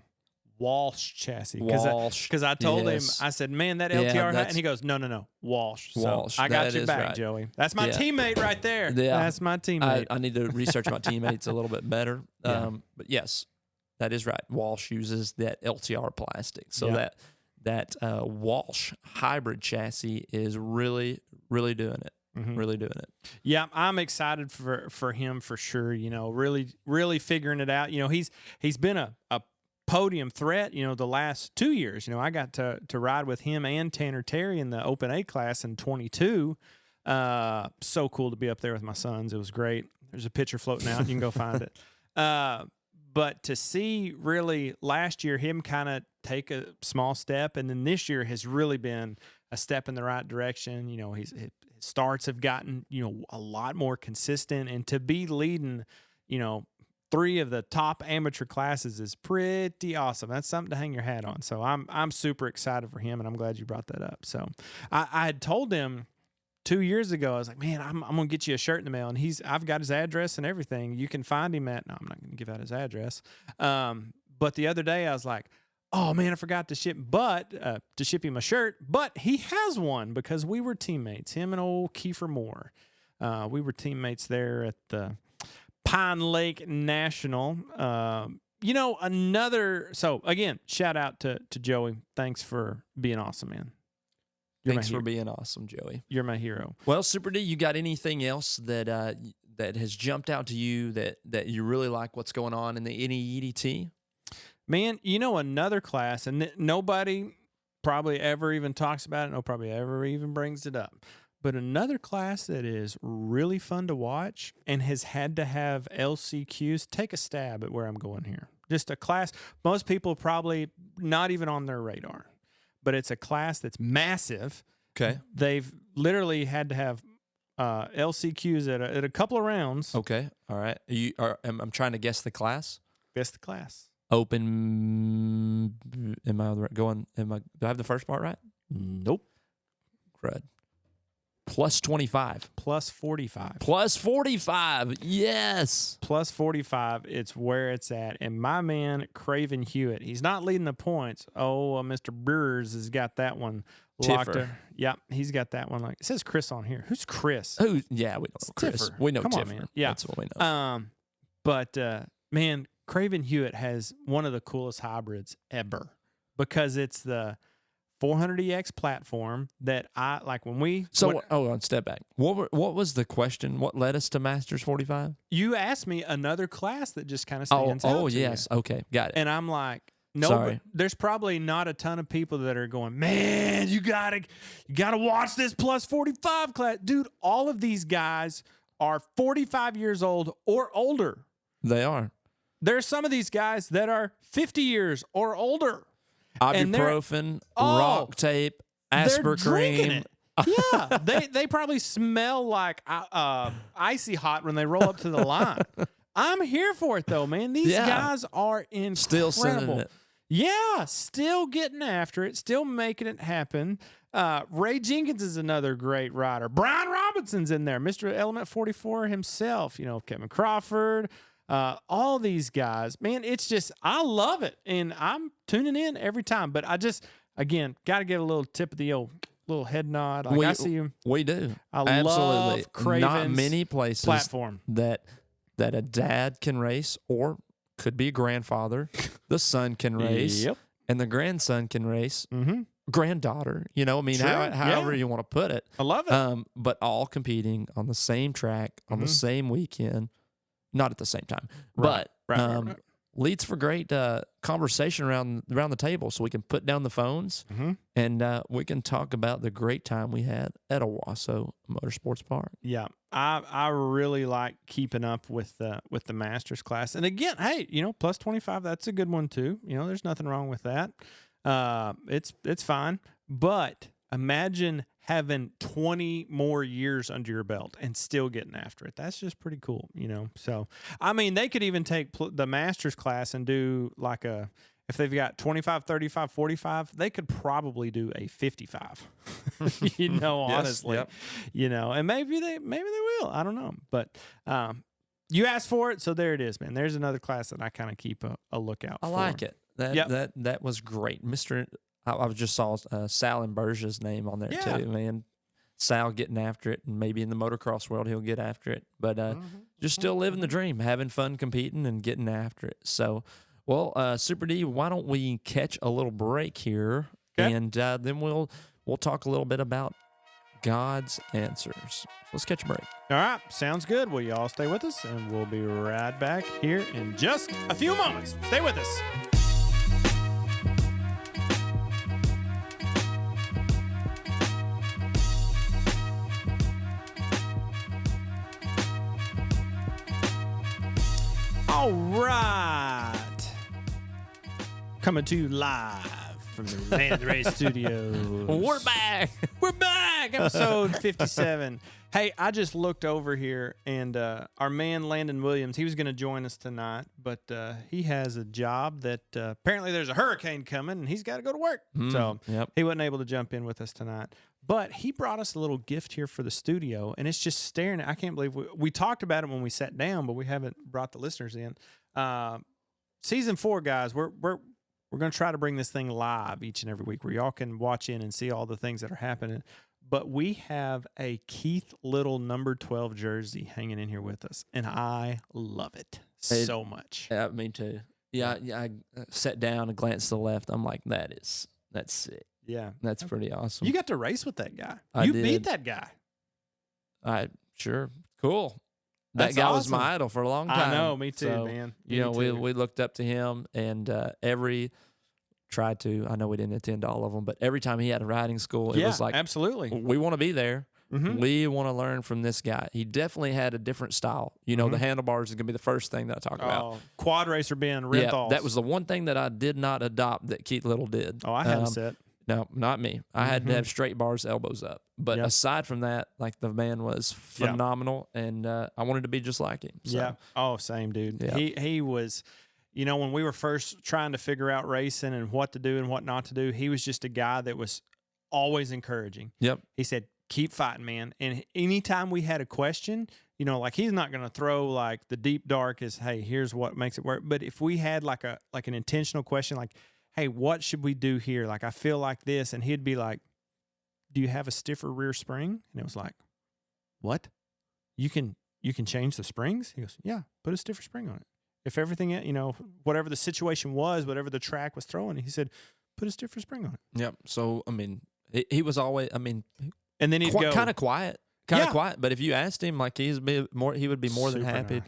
Walsh chassis. Walsh. Because I told him, I said, man, that LTR, and he goes, no, Walsh. Walsh. So I got your is back, right. Joey. That's my teammate right there. Yeah. That's my teammate. I need to research my teammates a little bit better. Yeah. But yes, that is right. Walsh uses that LTR plastic. So that Walsh hybrid chassis is really, really doing it. Really doing it. Yeah, I'm excited for him for sure. Really, really figuring it out. He's been a podium threat, the last 2 years. I got to ride with him and Tanner Terry in the Open A class in 22. So cool to be up there with my sons. It was great. There's a picture floating out. You can go find it. But to see really last year him kind of take a small step, and then this year has really been a step in the right direction. His starts have gotten, a lot more consistent, and to be leading, 3 of the top amateur classes is pretty awesome. That's something to hang your hat on. So I'm super excited for him, and I'm glad you brought that up. So I had told him 2 years ago, I was like, man, I'm gonna get you a shirt in the mail, and I've got his address and everything. You can find him at. No, I'm not gonna give out his address. But the other day I was like, oh man, I forgot to ship him a shirt, but he has one because we were teammates. Him and old Kiefer Moore, we were teammates there at the Pine Lake National. So again, shout out to Joey. Thanks for being awesome, man. Thanks for being awesome, Joey. You're my hero. Well, Super D, you got anything else that has jumped out to you that you really like what's going on in the NE-EDT? Man, another class, and nobody probably ever even talks about it, nobody ever even brings it up. But another class that is really fun to watch and has had to have LCQs. Take a stab at where I'm going here. Just a class most people probably not even on their radar. But it's a class that's massive. Okay. They've literally had to have LCQs at a couple of rounds. Okay. All right. I'm trying to guess the class. Guess the class. Open. Do I have the first part right? Nope. Crud. Plus 25. Plus 45. Plus 45. Yes. Plus 45. It's where it's at. And my man, Craven Hewitt, he's not leading the points. Oh, Mr. Brewers has got that one locked up. Yep, he's got that one. It says Chris on here. Who's Chris? Yeah, we know Chris. Tiffer. We know Come Tiffer. on, man. Yeah. That's what we know. But man, Craven Hewitt has one of the coolest hybrids ever because it's the 400EX platform that I like when we. So, step back. What was the question? What led us to Masters 45? You asked me another class that just kind of stands out. Oh, yes. You. Okay, got it. And I'm like, No, Sorry. but there's probably not a ton of people that are going, man, you gotta watch this plus 45 class. Dude, all of these guys are 45 years old or older. They are. There's some of these guys that are 50 years or older. Ibuprofen, rock tape, aspartame. Yeah, they probably smell like icy hot when they roll up to the line. I'm here for it though, man. These guys are incredible. Still sending it. Yeah, still getting after it, still making it happen. Ray Jenkins is another great rider. Brian Robinson's in there, Mr. Element 44 himself. You know, Kevin Crawford. All these guys, man. It's just I love it, and I'm tuning in every time. But I just again got to give a little tip of the old little head nod. Like I see him. We do. I Absolutely. love Craven's not many places platform that a dad can race, or could be a grandfather. The son can race, and the grandson can race. Granddaughter, you know, I mean, however you want to put it. I love it. But all competing on the same track on the same weekend, not at the same time, but leads for great conversation around the table, so we can put down the phones and we can talk about the great time we had at Owosso Motorsports Park. Yeah, I really like keeping up with the Masters class, and again, hey, you know, plus 25, that's a good one too. You know, there's nothing wrong with that. It's fine, but imagine having 20 more years under your belt and still getting after it. That's just pretty cool, you know? So, I mean, they could even take the Masters class and do like if they've got 25, 35, 45, they could probably do a 55, you know, honestly, you know, and maybe they will, I don't know, but, you asked for it. So there it is, man. There's another class that I kind of keep a lookout for. I like it. That was great. I just saw Sal and Berge's name on there too, man. Sal getting after it, and maybe in the motocross world he'll get after it. But just still living the dream, having fun competing and getting after it. So, well, Super D, why don't we catch a little break here, and then we'll talk a little bit about God's answers. Let's catch a break. All right, sounds good. Well, y'all stay with us, and we'll be right back here in just a few moments. Stay with us. All right. Coming to you live from the Land of the Race Studios. We're back. We're back. Episode 57. Hey, I just looked over here, and our man Landon Williams, he was going to join us tonight, but he has a job that apparently there's a hurricane coming, and he's got to go to work. So he wasn't able to jump in with us tonight. But he brought us a little gift here for the studio, and it's just staring at. I can't believe we talked about it when we sat down, but we haven't brought the listeners in. Season 4, guys, we're going to try to bring this thing live each and every week where y'all can watch in and see all the things that are happening. But we have a Keith Little number 12 jersey hanging in here with us, and I love it so much. Yeah, me too. Yeah, I sat down and glanced to the left. I'm like, that's sick. Yeah. That's pretty awesome. You got to race with that guy. I you did. beat that guy. Sure. Cool. That's that guy awesome. Was my idol for a long time. I know, me too, so, man. You know, we looked up to him, and tried to. I know we didn't attend all of them, but every time he had a riding school, it was like, absolutely. We want to be there. We want to learn from this guy. He definitely had a different style. You know, the handlebars is going to be the first thing that I talk about. Quad racer Ben Rentals. Yeah, that was the one thing that I did not adopt that Keith Little did. Oh, I had a set. No, not me. I had to have straight bars, elbows up. But aside from that, like, the man was phenomenal, and I wanted to be just like him. So. Yeah. Oh, same, dude. Yeah. He was, you know, when we were first trying to figure out racing and what to do and what not to do, he was just a guy that was always encouraging. Yep. He said, keep fighting, man. And anytime we had a question, you know, like, he's not going to throw like the deep dark as, hey, here's what makes it work. But if we had like an intentional question, like, hey, what should we do here? Like, I feel like this. And he'd be like, do you have a stiffer rear spring? And it was like, what? You can change the springs? He goes, yeah, put a stiffer spring on it. If everything, you know, whatever the situation was, whatever the track was throwing, he said, put a stiffer spring on it. Yep. So, I mean, he was always, and then he'd go kind of quiet. But if you asked him, like, he would be more than happy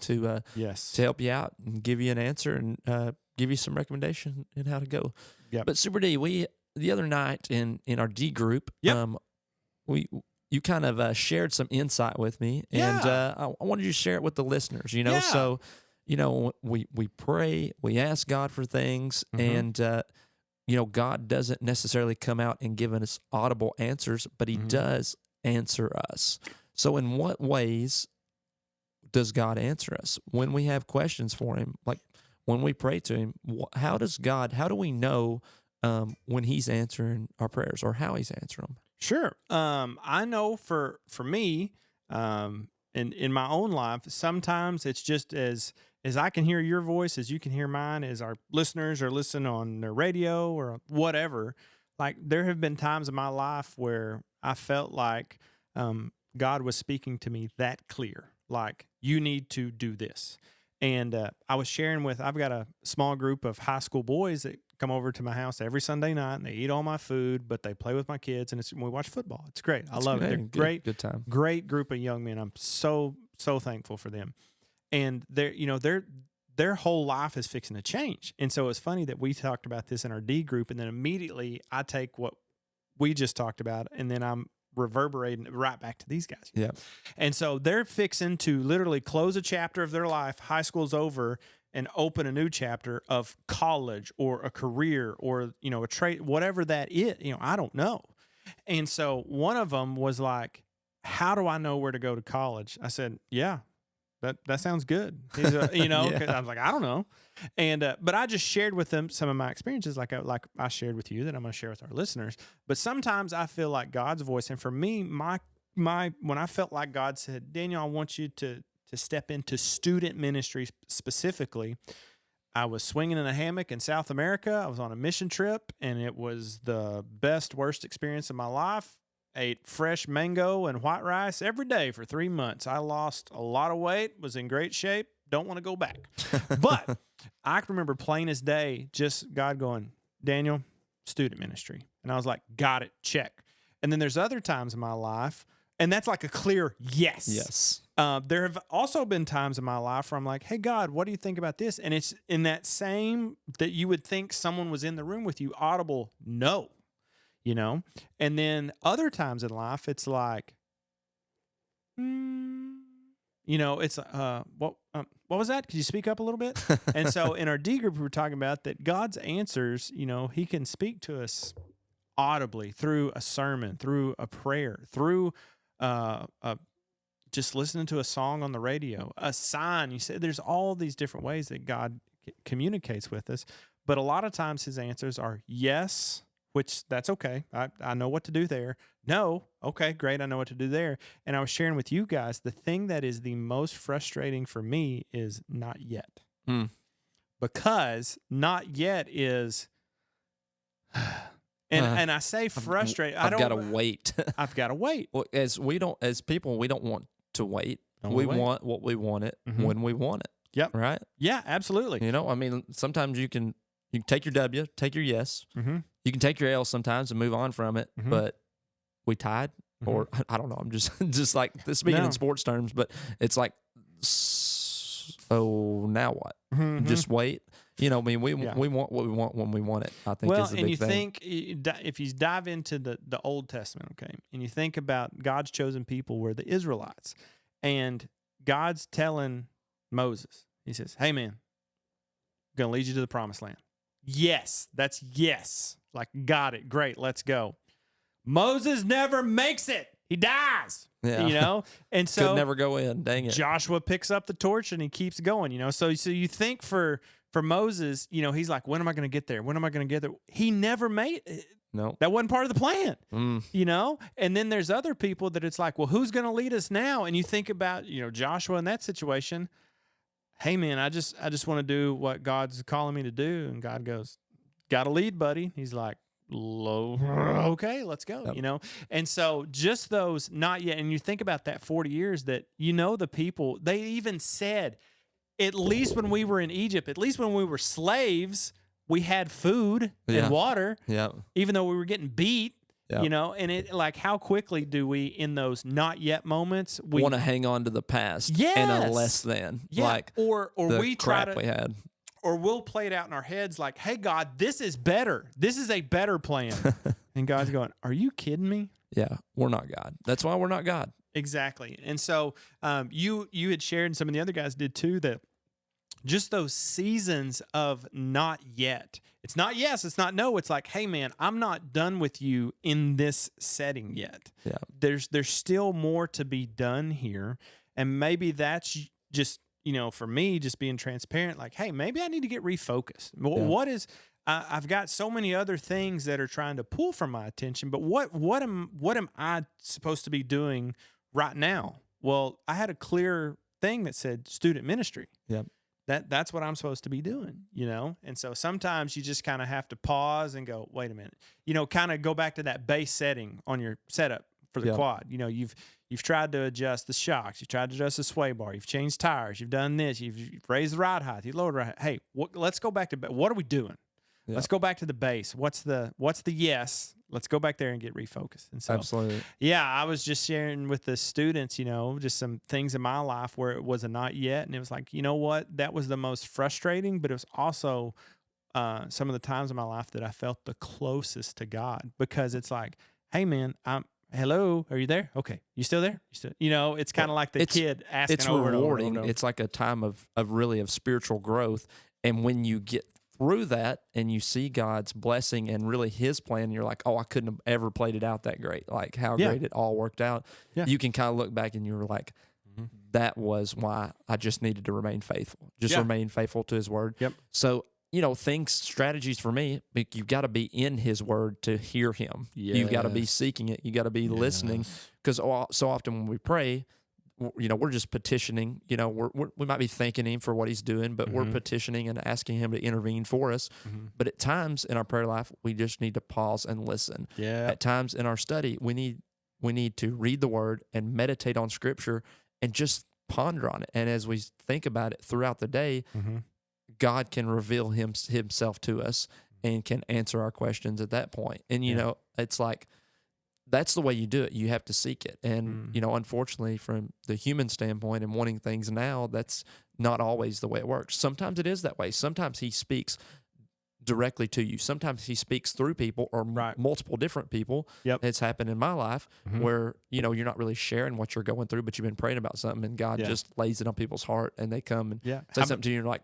nice. to help you out and give you an answer. And give you some recommendation in how to go. Yep. But Super D, the other night in our D group, Yep. you kind of shared some insight with me, and I wanted you to share it with the listeners. Yeah. So we pray, we ask God for things, and God doesn't necessarily come out and give us audible answers, but He does answer us. So in what ways does God answer us when we have questions for Him? Like when we pray to Him, how do we know when He's answering our prayers or how He's answering them? Sure. I know for me, in my own life, sometimes it's just as I can hear your voice, as you can hear mine, as our listeners are listening on their radio or whatever. Like there have been times in my life where I felt like God was speaking to me that clear, like you need to do this. And I was sharing I've got a small group of high school boys that come over to my house every Sunday night, and they eat all my food, but they play with my kids, and we watch football. It's great. I love it. They're great. Good time. Great group of young men. I'm so thankful for them. And their whole life is fixing to change. And so it's funny that we talked about this in our D group, and then immediately I take what we just talked about, and then I'm reverberating right back to these guys. Yeah. And so they're fixing to literally close a chapter of their life. High school's over, and open a new chapter of college or a career or, a trade, whatever that is, I don't know. And so one of them was like, how do I know where to go to college? I said, yeah, that sounds good. He's cause I was like, I don't know. And, but I just shared with them some of my experiences, like I shared with you, that I'm going to share with our listeners. But sometimes I feel like God's voice. And for me, my when I felt like God said, Daniel, I want you to step into student ministry specifically, I was swinging in a hammock in South America. I was on a mission trip, and it was the worst experience of my life. Ate fresh mango and white rice every day for 3 months. I lost a lot of weight, was in great shape. Don't want to go back. But I can remember plain as day, just God going, Daniel, student ministry. And I was like, got it, check. And then there's other times in my life, and that's like a clear yes. Yes. There have also been times in my life where I'm like, hey, God, what do you think about this? And it's in that same that you would think someone was in the room with you, audible, no, And then other times in life, it's like, it's, what was that? Could you speak up a little bit? And so in our D group, we were talking about that God's answers, He can speak to us audibly through a sermon, through a prayer, through just listening to a song on the radio, a sign. You said there's all these different ways that God communicates with us, but a lot of times His answers are yes, which that's okay. I know what to do there. No, okay, great. I know what to do there. And I was sharing with you guys, the thing that is the most frustrating for me is not yet. Because not yet is, and I say frustrated. I've got to wait. I've got to wait. Well, as people, we don't want to wait. We want what we want it when we want it. Yep. Right? Yeah, absolutely. Sometimes you can take your W, take your yes. You can take your L sometimes and move on from it, but we tied, or I don't know. I'm just like speaking in sports terms, but it's like, so now what? Just wait. We want what we want when we want it. I think. Well, is the and big you thing. think if you dive into the Old Testament, okay, and you think about God's chosen people were the Israelites, and God's telling Moses, He says, "Hey man, I'm gonna lead you to the Promised Land." Yes, that's yes. Like, got it. Great, let's go. Moses never makes it. He dies. Yeah. And so could never go in. Dang it. Joshua picks up the torch and he keeps going. So you think for Moses, he's like, when am I going to get there? When am I going to get there? He never made it. No, that wasn't part of the plan. And then there's other people that it's like, well, who's going to lead us now? And you think about Joshua in that situation. Hey man, I just want to do what God's calling me to do, and God goes, got to lead, buddy. He's like, okay, let's go. Yep. And so just those not yet, and you think about that 40 years that the people, they even said, at least when we were in Egypt, at least when we were slaves, we had food and water. Yeah. Even though we were getting beat. Yep. And it like how quickly do we in those not yet moments we want to hang on to the past and a less than or the we try crap to we had. or we'll play it out in our heads like, hey, God, this is better. This is a better plan. And God's going, are you kidding me? Yeah, we're not God. That's why we're not God. Exactly. And so you had shared, and some of the other guys did too, that just those seasons of not yet. It's not yes, it's not no. It's like, hey, man, I'm not done with you in this setting yet. Yeah. There's still more to be done here. And maybe that's just, for me, just being transparent, like, hey, maybe I need to get refocused. Yeah. What is I've got so many other things that are trying to pull from my attention, but what am I supposed to be doing right now? Well, I had a clear thing that said student ministry. Yep. That's what I'm supposed to be doing, And so sometimes you just kind of have to pause and go, wait a minute, kind of go back to that base setting on your setup for the quad. You've tried to adjust the shocks, you've tried to adjust the sway bar, you've changed tires, you've done this, you've raised the ride height, you lowered the ride height. Hey, let's go back to what are we doing? Yeah. Let's go back to the base. What's the yes? Let's go back there and get refocused. And so, absolutely. Yeah, I was just sharing with the students, just some things in my life where it was a not yet. And it was like, you know what? That was the most frustrating, but it was also some of the times in my life that I felt the closest to God, because it's like, hey, man, hello, are you there? Okay. You still there? It's kind of like the kid asking it's over rewarding. and over. It's like a time of spiritual growth. And when you get through that and you see God's blessing and really his plan, you're like, oh, I couldn't have ever played it out that great. Like how great it all worked out. Yeah. You can kind of look back and you were like, that was why I just needed to remain faithful. Remain faithful to his word. Yep. So, strategies for me, you've got to be in his word to hear him. Yes. You've got to be seeking it. You got to be listening, because so often when we pray, we're just petitioning. We might be thanking him for what he's doing, but we're petitioning and asking him to intervene for us. But at times in our prayer life, we just need to pause and listen. Yeah. At times in our study, we need to read the word and meditate on Scripture and just ponder on it. And as we think about it throughout the day, God can reveal himself to us and can answer our questions at that point. And it's like, that's the way you do it. You have to seek it. And, unfortunately, from the human standpoint and wanting things now, that's not always the way it works. Sometimes it is that way. Sometimes he speaks directly to you. Sometimes he speaks through people or multiple different people. Yep. It's happened in my life where, you're not really sharing what you're going through, but you've been praying about something and God just lays it on people's heart and they come and say something to you and you're like,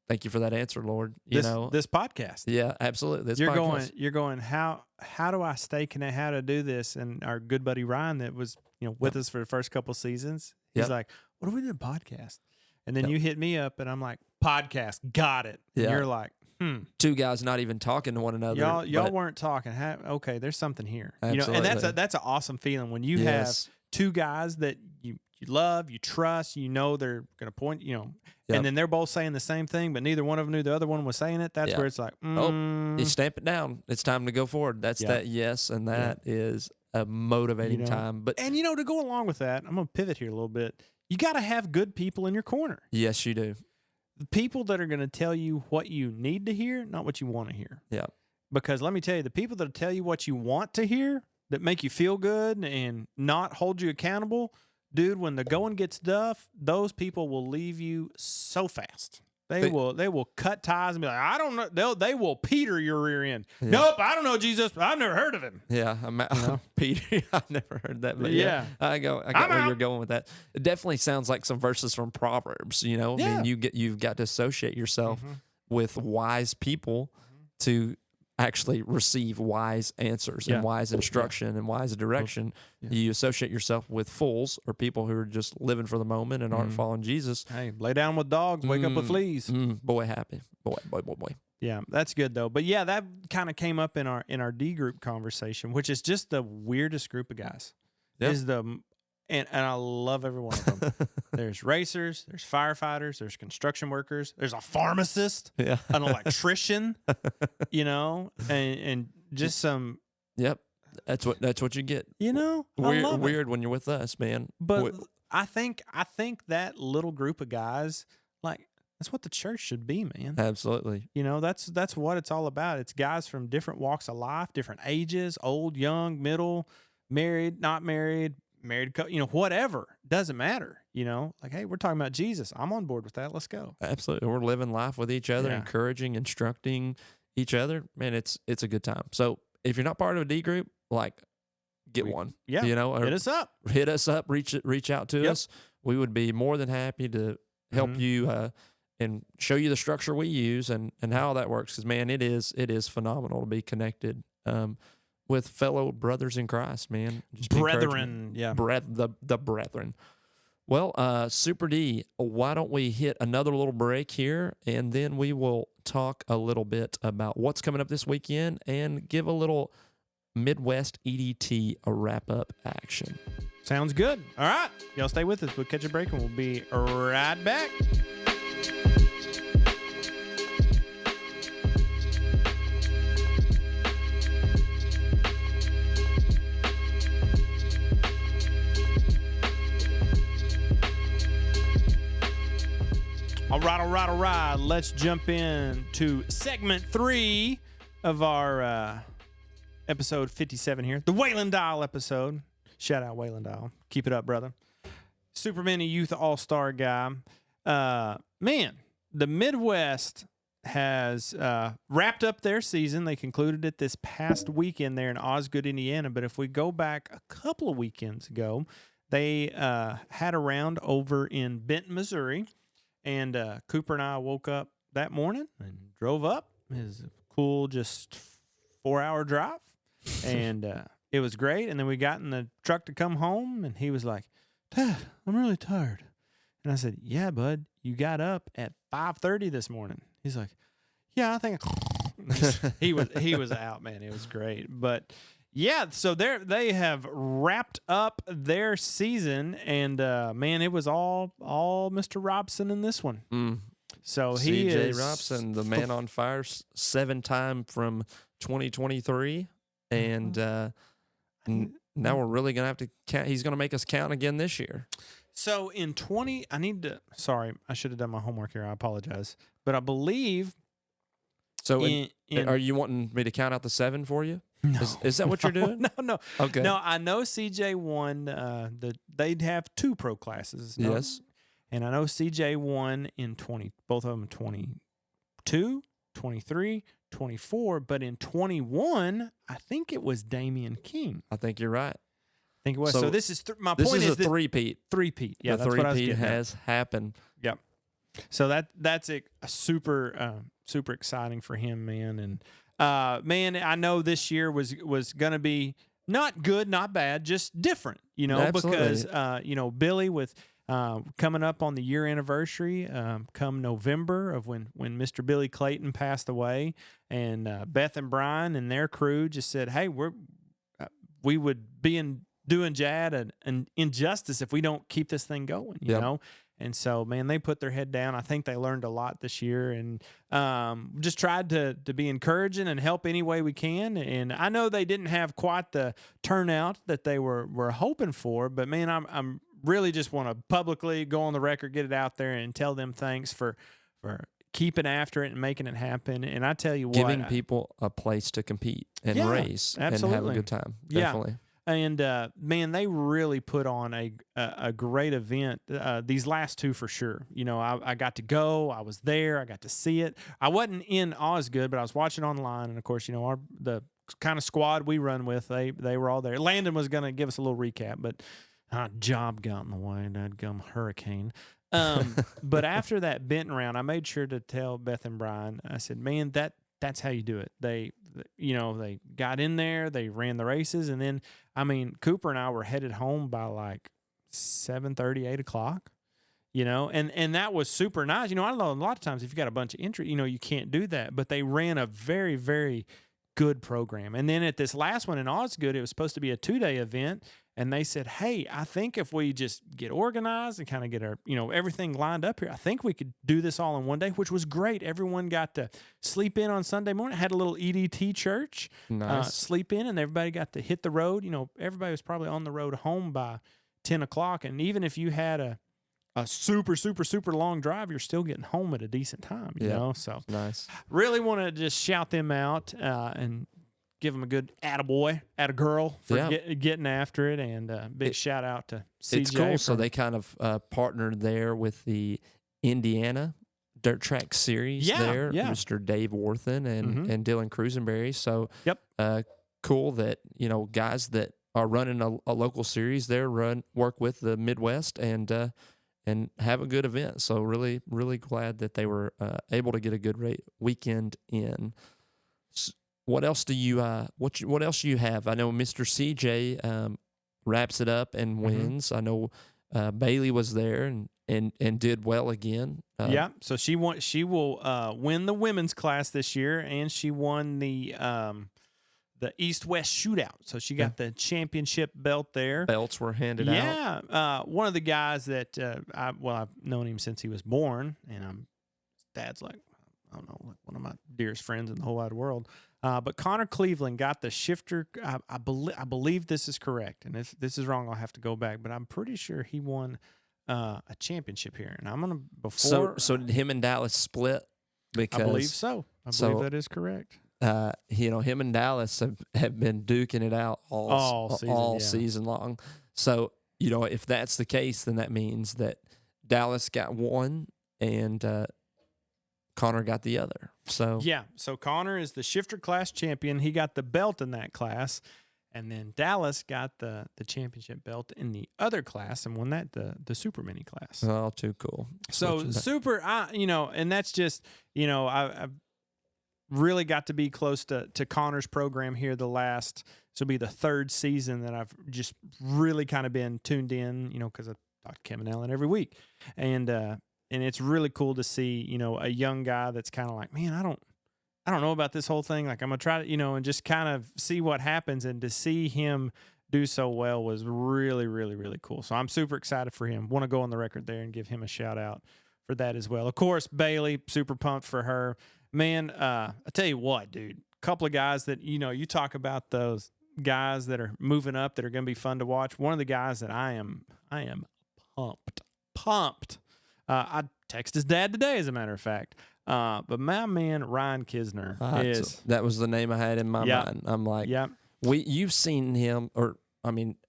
thank you for that answer, Lord. This podcast. Yeah, absolutely. You're going, how do I stay connected? How to do this? And our good buddy Ryan that was, with us for the first couple seasons, he's like, what do we do a podcast? And then you hit me up and I'm like, podcast, got it. And you're like, Two guys not even talking to one another. Y'all weren't talking. Okay, there's something here. Absolutely. And that's an awesome feeling when you have two guys that you love, you trust, they're going to point, and then they're both saying the same thing, but neither one of them knew the other one was saying it. That's where it's like, you stamp it down. It's time to go forward. That's that yes, and that is a motivating time. But to go along with that, I'm going to pivot here a little bit. You got to have good people in your corner. Yes, you do. The people that are going to tell you what you need to hear, not what you want to hear. Yeah. Because let me tell you, the people that tell you what you want to hear, that make you feel good and not hold you accountable, dude, when the going gets tough, those people will leave you so fast. They will cut ties and be like, I don't know. They will Peter your rear end. Yeah. Nope, I don't know Jesus. I've never heard of him. Yeah, Peter. I've never heard that. But yeah, I got where you're going with that. It definitely sounds like some verses from Proverbs. I mean, you've got to associate yourself with wise people to actually receive wise answers and wise instruction and wise direction. You associate yourself with fools or people who are just living for the moment and aren't following Jesus. Hey, lay down with dogs, wake up with fleas. Boy, happy. Boy. Yeah, that's good though. But yeah, that kind of came up in our D group conversation, which is just the weirdest group of guys. Yep. And I love every one of them. There's racers, there's firefighters, there's construction workers, there's a pharmacist, an electrician, and just some. Yep, that's what you get. Weird when you're with us, man. But I think that little group of guys, like, that's what the church should be, man. Absolutely. That's what it's all about. It's guys from different walks of life, different ages, old, young, middle, married, not married. Married, whatever, doesn't matter. you know, like, hey, we're talking about Jesus. I'm on board with that. Let's go. Absolutely. We're living life with each other, Yeah. encouraging, instructing each other. Man, it's a good time. So if you're not part of a D group, like, get one. Yeah. You know, or Hit us up. hit us up, reach out to us. We would be more than happy to help you and show you the structure we use and how that works. Because, man, it is phenomenal to be connected with fellow brothers in Christ, man. Just Brethren. Yeah. The brethren. Well, Super D, why don't we hit another little break here, and then we will talk a little bit about what's coming up this weekend and give a little Midwest EDT wrap-up action. Sounds good. All right. Y'all stay with us. We'll catch a break, and we'll be right back. All right. Let's jump in to segment 3 of our episode 57 here, the Wayland Dial episode. Shout out Wayland Dial. Keep it up, brother. Supermini Youth All-Star guy. Man, the Midwest has wrapped up their season. They concluded it this past weekend there in Osgood, Indiana. But if we go back a couple of weekends ago, they had a round over in Benton, Missouri. And Cooper and I woke up that morning and drove up. It was a cool, just 4-hour drive. And it was great. And then we got in the truck to come home, and he was like, Dad, I'm really tired. And I said, yeah, bud, you got up at 5:30 this morning. He's like, yeah, I think he was out, man. It was great. But yeah, so they have wrapped up their season, and man, it was all Mr. Robson in this one. So he CJ is Robson, the man on fire, 7-time from 2023, and now we're really gonna have to count. He's gonna make us count again this year. So in 20, sorry, I should have done my homework here. I apologize, but I believe. So are you wanting me to count out the 7 for you? No, is that what you're doing? No. Okay. No, I know CJ won. They'd have 2 pro classes. No? Yes. And I know CJ won in both of them 22, 23, 24. But in 21, I think it was Damian King. I think you're right. I think it was. So this is my this point is is a three-peat. Three-peat. Yeah, the that's what I was three-peat getting at. has happened. Yep. So that's a super super exciting for him, man. And man, I know this year was going to be not good, not bad, just different, you know, Absolutely. because you know, Billy with coming up on the year anniversary come November of when Mr. Billy Clayton passed away, and Beth and Brian and their crew just said, hey, we would be doing Jad an injustice if we don't keep this thing going, you know? And so, man, they put their head down. I think they learned a lot this year, and just tried to be encouraging and help any way we can. And I know they didn't have quite the turnout that they were hoping for, but man, I'm really just want to publicly go on the record, get it out there, and tell them thanks for keeping after it and making it happen. And I tell you what, giving people a place to compete and race and have a good time. Definitely. Yeah. And man, they really put on a great event. These last 2 for sure. You know, I got to go. I was there. I got to see it. I wasn't in Osgood, but I was watching online. And of course, you know, the kind of squad we run with, they were all there. Landon was going to give us a little recap, but job got in the way. Dadgum hurricane. But after that Benton round, I made sure to tell Beth and Brian. I said, man, that's how you do it. They got in there, they ran the races, and then, I mean, Cooper and I were headed home by like 7:30, 8 o'clock, you know, and that was super nice. You know, I know a lot of times if you got a bunch of entry, you know, you can't do that, but they ran a very, very good program. And then at this last one in Osgood, it was supposed to be a 2-day event. And they said, hey, I think if we just get organized and kind of get our, you know, everything lined up here, I think we could do this all in one day, which was great. Everyone got to sleep in on Sunday morning. Had a little EDT church, sleep in, and everybody got to hit the road. You know, everybody was probably on the road home by 10 o'clock. And even if you had a super, super, super long drive, you're still getting home at a decent time, you know? So nice. Really want to just shout them out and give him a good attaboy, attagirl for Yeah. getting after it, and big shout out to CJ. It's cool. So they kind of partnered there with the Indiana Dirt Track Series there, Mr. Dave Worthen and Dylan Cruisenberry. So Yep. Cool that, guys that are running a local series there work with the Midwest and have a good event. So really, really glad that they were able to get a good weekend in. What else do you what else do you have? I know Mr. CJ wraps it up and wins. I know Bailey was there and did well again. So she will win the women's class this year, and she won the East-West shootout. So she got the championship belt there. Belts were handed out. Yeah. One of the guys that I've known him since he was born, and dad's like, I don't know, like one of my dearest friends in the whole wide world. But Connor Cleveland got the shifter. I believe this is correct, and if this is wrong, I'll have to go back. But I'm pretty sure he won a championship here, and I'm gonna So did him and Dallas split? Because I believe so. I believe that is correct. Him and Dallas have been duking it out all season long. So, if that's the case, then that means that Dallas got one and Connor got the other. So so Connor is the shifter class champion. He got the belt in that class, and then Dallas got the championship belt in the other class and won that the Supermini class. Oh, too cool. So super, and that's just I've really got to be close to Connor's program here this will be the third season that I've just really kind of been tuned in, because I talk to Kevin Allen every week. And it's really cool to see, a young guy that's kind of like, man, I don't know about this whole thing. Like I'm going to try to, and just kind of see what happens, and to see him do so well was really, really, really cool. So I'm super excited for him. Want to go on the record there and give him a shout out for that as well. Of course, Bailey, super pumped for her. Man, I tell you what, dude, a couple of guys that, you talk about those guys that are moving up that are going to be fun to watch. One of the guys that I am pumped. I texted his dad today, as a matter of fact. But my man, Ryan Kisner that was the name I had in my mind. I'm like, you've seen him,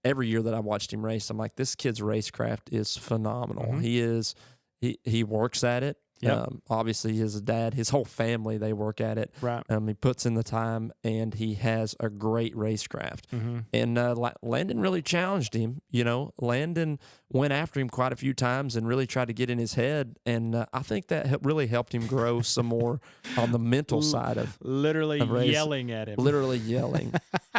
every year that I watched him race, I'm like, this kid's racecraft is phenomenal. He works at it. Obviously, his dad, his whole family, they work at it. Right. He puts in the time, and he has a great racecraft. And Landon really challenged him. Landon went after him quite a few times and really tried to get in his head. And I think that really helped him grow some more on the mental side of literally yelling at him. Literally yelling.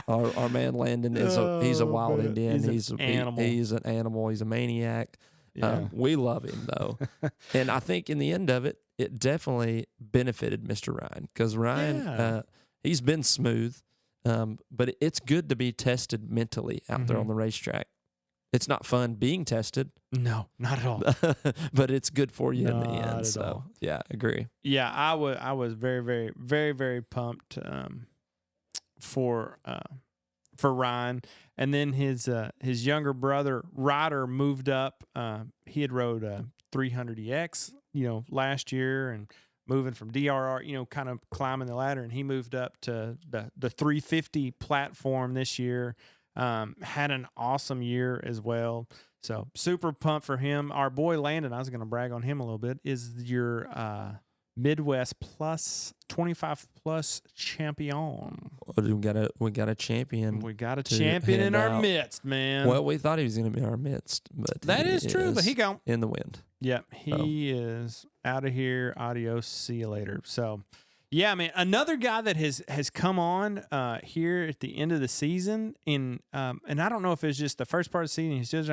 Our man Landon he's a wild Indian. He's an animal. He's an animal. He's a maniac. Yeah. We love him, though. And I think in the end of it, it definitely benefited Mr. Ryan, because Ryan, he's been smooth, but it's good to be tested mentally out there on the racetrack. It's not fun being tested. No, not at all. But it's good for you in the end. Not at So, all. yeah, agree. Yeah, I was very, very, very, very pumped for Ryan. And then his younger brother Ryder moved up. He had rode 300EX, last year, and moving from DRR, kind of climbing the ladder. And he moved up to the 350 platform this year. Had an awesome year as well. So super pumped for him. Our boy Landon, I was going to brag on him a little bit, is your Midwest plus 25 plus champion. We got a champion. We got a champion in our midst, man. Well, we thought he was going to be in our midst, but that is true. But he gone in the wind. Yep, he is out of here. Adios. See you later. So, yeah, man. Another guy that has come on here at the end of the season and I don't know if it's just the first part of the season. He's just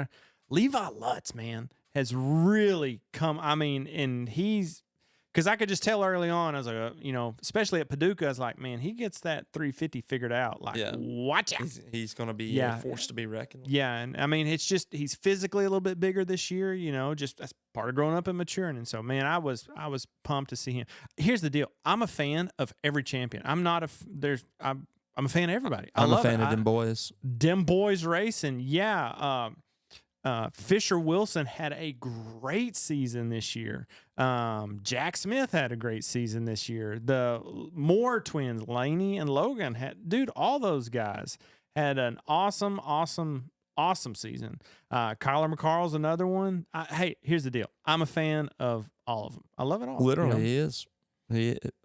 Levi Lutz, man, has really come. And he's. Because I could just tell early on, I was like, especially at Paducah, I was like, man, he gets that 350 figured out. Like, watch out. He's going to be a force to be reckoned with. Yeah, and it's just he's physically a little bit bigger this year, just that's part of growing up and maturing. And so, man, I was pumped to see him. Here's the deal. I'm a fan of every champion. I'm not I'm a fan of everybody. I'm a fan of them boys. Them boys racing. Yeah. Fisher Wilson had a great season this year. Jack Smith had a great season this year. The Moore twins, Laney and Logan, all those guys had an awesome season. Kyler McCarl's another one. Hey, here's the deal. I'm a fan of all of them. I love it all. Literally, he is.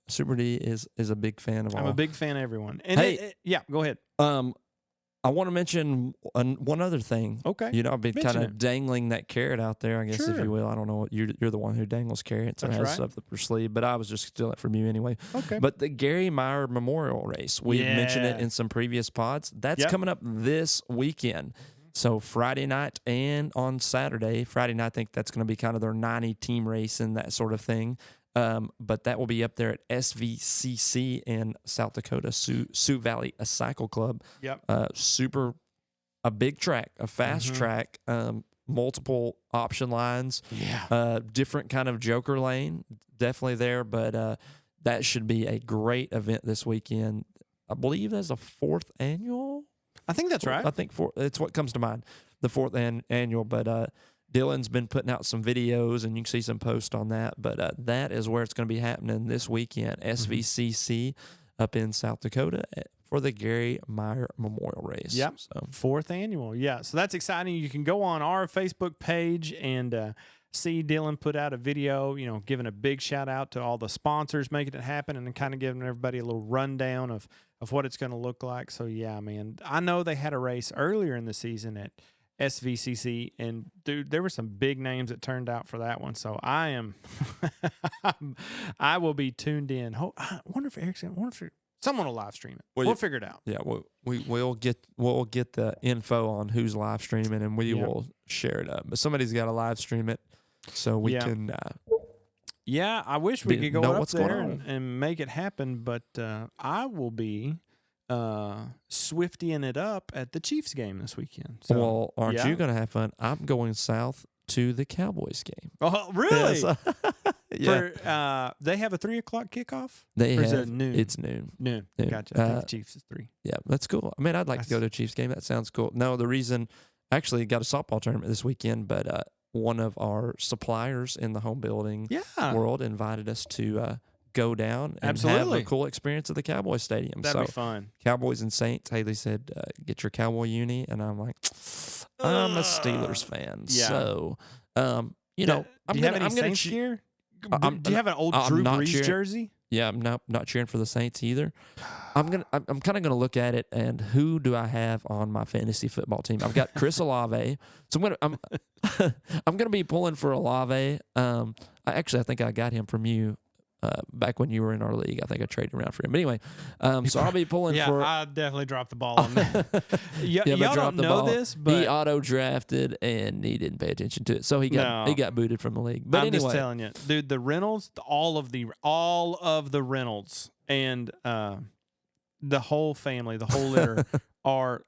Super D is a big fan of all. I'm a big fan of everyone. And yeah, go ahead. I want to mention one other thing. Okay. I've been kind of dangling that carrot out there, I guess, if you will. I don't know. You're the one who dangles carrots and has stuff up your sleeve, but I was just stealing it from you anyway. Okay. But the Gary Meyer Memorial Race, we mentioned it in some previous pods. That's coming up this weekend. So Friday night and on Saturday. Friday night, I think that's going to be kind of their 90 team race and that sort of thing. But that will be up there at SVCC in South Dakota, Sioux Valley, a cycle club. Yep. A big track, a fast track, multiple option lines. Yeah. Different kind of joker lane, definitely there. But that should be a great event this weekend. I believe that's the 4th annual. I think that's right. I think it's what comes to mind, the 4th annual. But Dylan's been putting out some videos, and you can see some posts on that. But that is where it's going to be happening this weekend, SVCC up in South Dakota for the Gary Meyer Memorial Race. Yep, so 4th annual. Yeah, so that's exciting. You can go on our Facebook page and see Dylan put out a video, giving a big shout-out to all the sponsors making it happen and kind of giving everybody a little rundown of what it's going to look like. So, yeah, man, I know they had a race earlier in the season at SVCC, and dude, there were some big names that turned out for that one. So I will be tuned in. I wonder if someone will live stream it. We'll figure it out. Yeah, we'll get the info on who's live streaming, and we will share it up. But somebody's got to live stream it so we can. Yeah, I wish we could go up there and make it happen, but I will be swiftying it up at the Chiefs game this weekend. So, well, aren't you going to have fun? I'm going south to the Cowboys game. Oh, really? Yes. They have a 3:00 kickoff? Is it noon? It's noon. Noon. Gotcha. I think the Chiefs is 3. Yeah, that's cool. I mean, I'd like to go to a Chiefs game. That sounds cool. No, the reason, actually got a softball tournament this weekend, but one of our suppliers in the home building world invited us to go down and have a cool experience at the Cowboy Stadium. That'd be fun. Cowboys and Saints. Haley said, get your Cowboy uni. And I'm like, I'm a Steelers fan. Yeah. So, I'm going to cheer. Do you have an old Drew Brees jersey? Yeah, I'm not cheering for the Saints either. I'm kind of gonna look at it and who do I have on my fantasy football team? I've got Chris Olave, so I'm gonna be pulling for Olave. I think I got him from you back when you were in our league. I think I traded around for him. But anyway, so I'll be pulling for. Yeah, I definitely dropped the ball on that. Y'all don't know this, but he auto drafted and he didn't pay attention to it, so he got booted from the league. But I'm anyway, just telling you, dude, the Reynolds, all of the Reynolds, and the whole family, the whole litter are.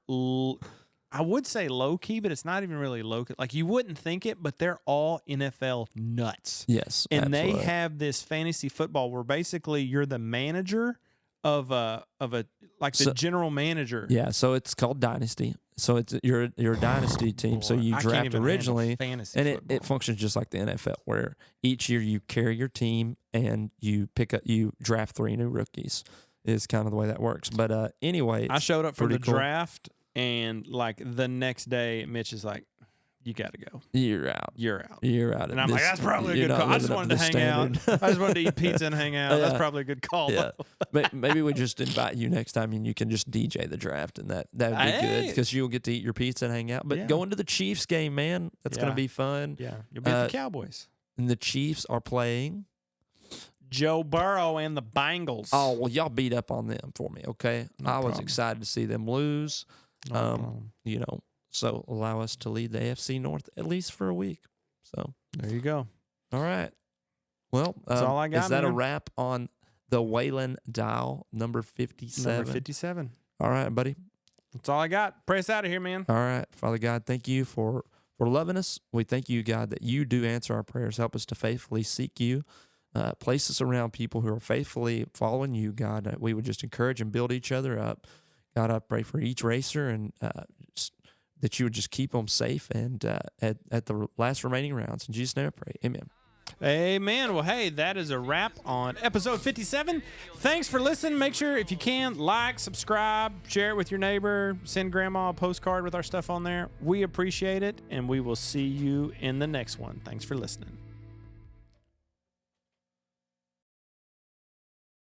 I would say low key, but it's not even really low key. Like you wouldn't think it, but they're all NFL nuts. Yes, and absolutely. they have this fantasy football where basically you're the manager of the general manager. Yeah, so it's called Dynasty. So it's your Dynasty team. Boy, so you draft originally, and it functions just like the NFL, where each year you carry your team and you draft 3 new rookies. Is kind of the way that works. But anyway, I showed up for the draft. And like the next day, Mitch is like, "You got to go. You're out. And I'm like, "That's probably a good call. I just wanted to hang out. I just wanted to eat pizza and hang out. That's probably a good call." Yeah. Maybe we just invite you next time, and you can just DJ the draft, and that would be good because you'll get to eat your pizza and hang out. But going to the Chiefs game, man, that's going to be fun. Yeah, you'll be at the Cowboys. And the Chiefs are playing Joe Burrow and the Bengals. Oh well, y'all beat up on them for me, okay? I was excited to see them lose. So allow us to lead the AFC North at least for a week. So there you go. All right. Well, that's all I got. Is that a wrap on the Wayland Dial number 57? Number 57. All right, buddy. That's all I got. Pray us out of here, man. All right, Father God, thank you for loving us. We thank you, God, that you do answer our prayers. Help us to faithfully seek you. Place us around people who are faithfully following you, God. We would just encourage and build each other up. God, I pray for each racer and just that you would just keep them safe and at the last remaining rounds. In Jesus' name I pray. Amen. Amen. Well, hey, that is a wrap on episode 57. Thanks for listening. Make sure, if you can, like, subscribe, share it with your neighbor, send grandma a postcard with our stuff on there. We appreciate it, and we will see you in the next one. Thanks for listening.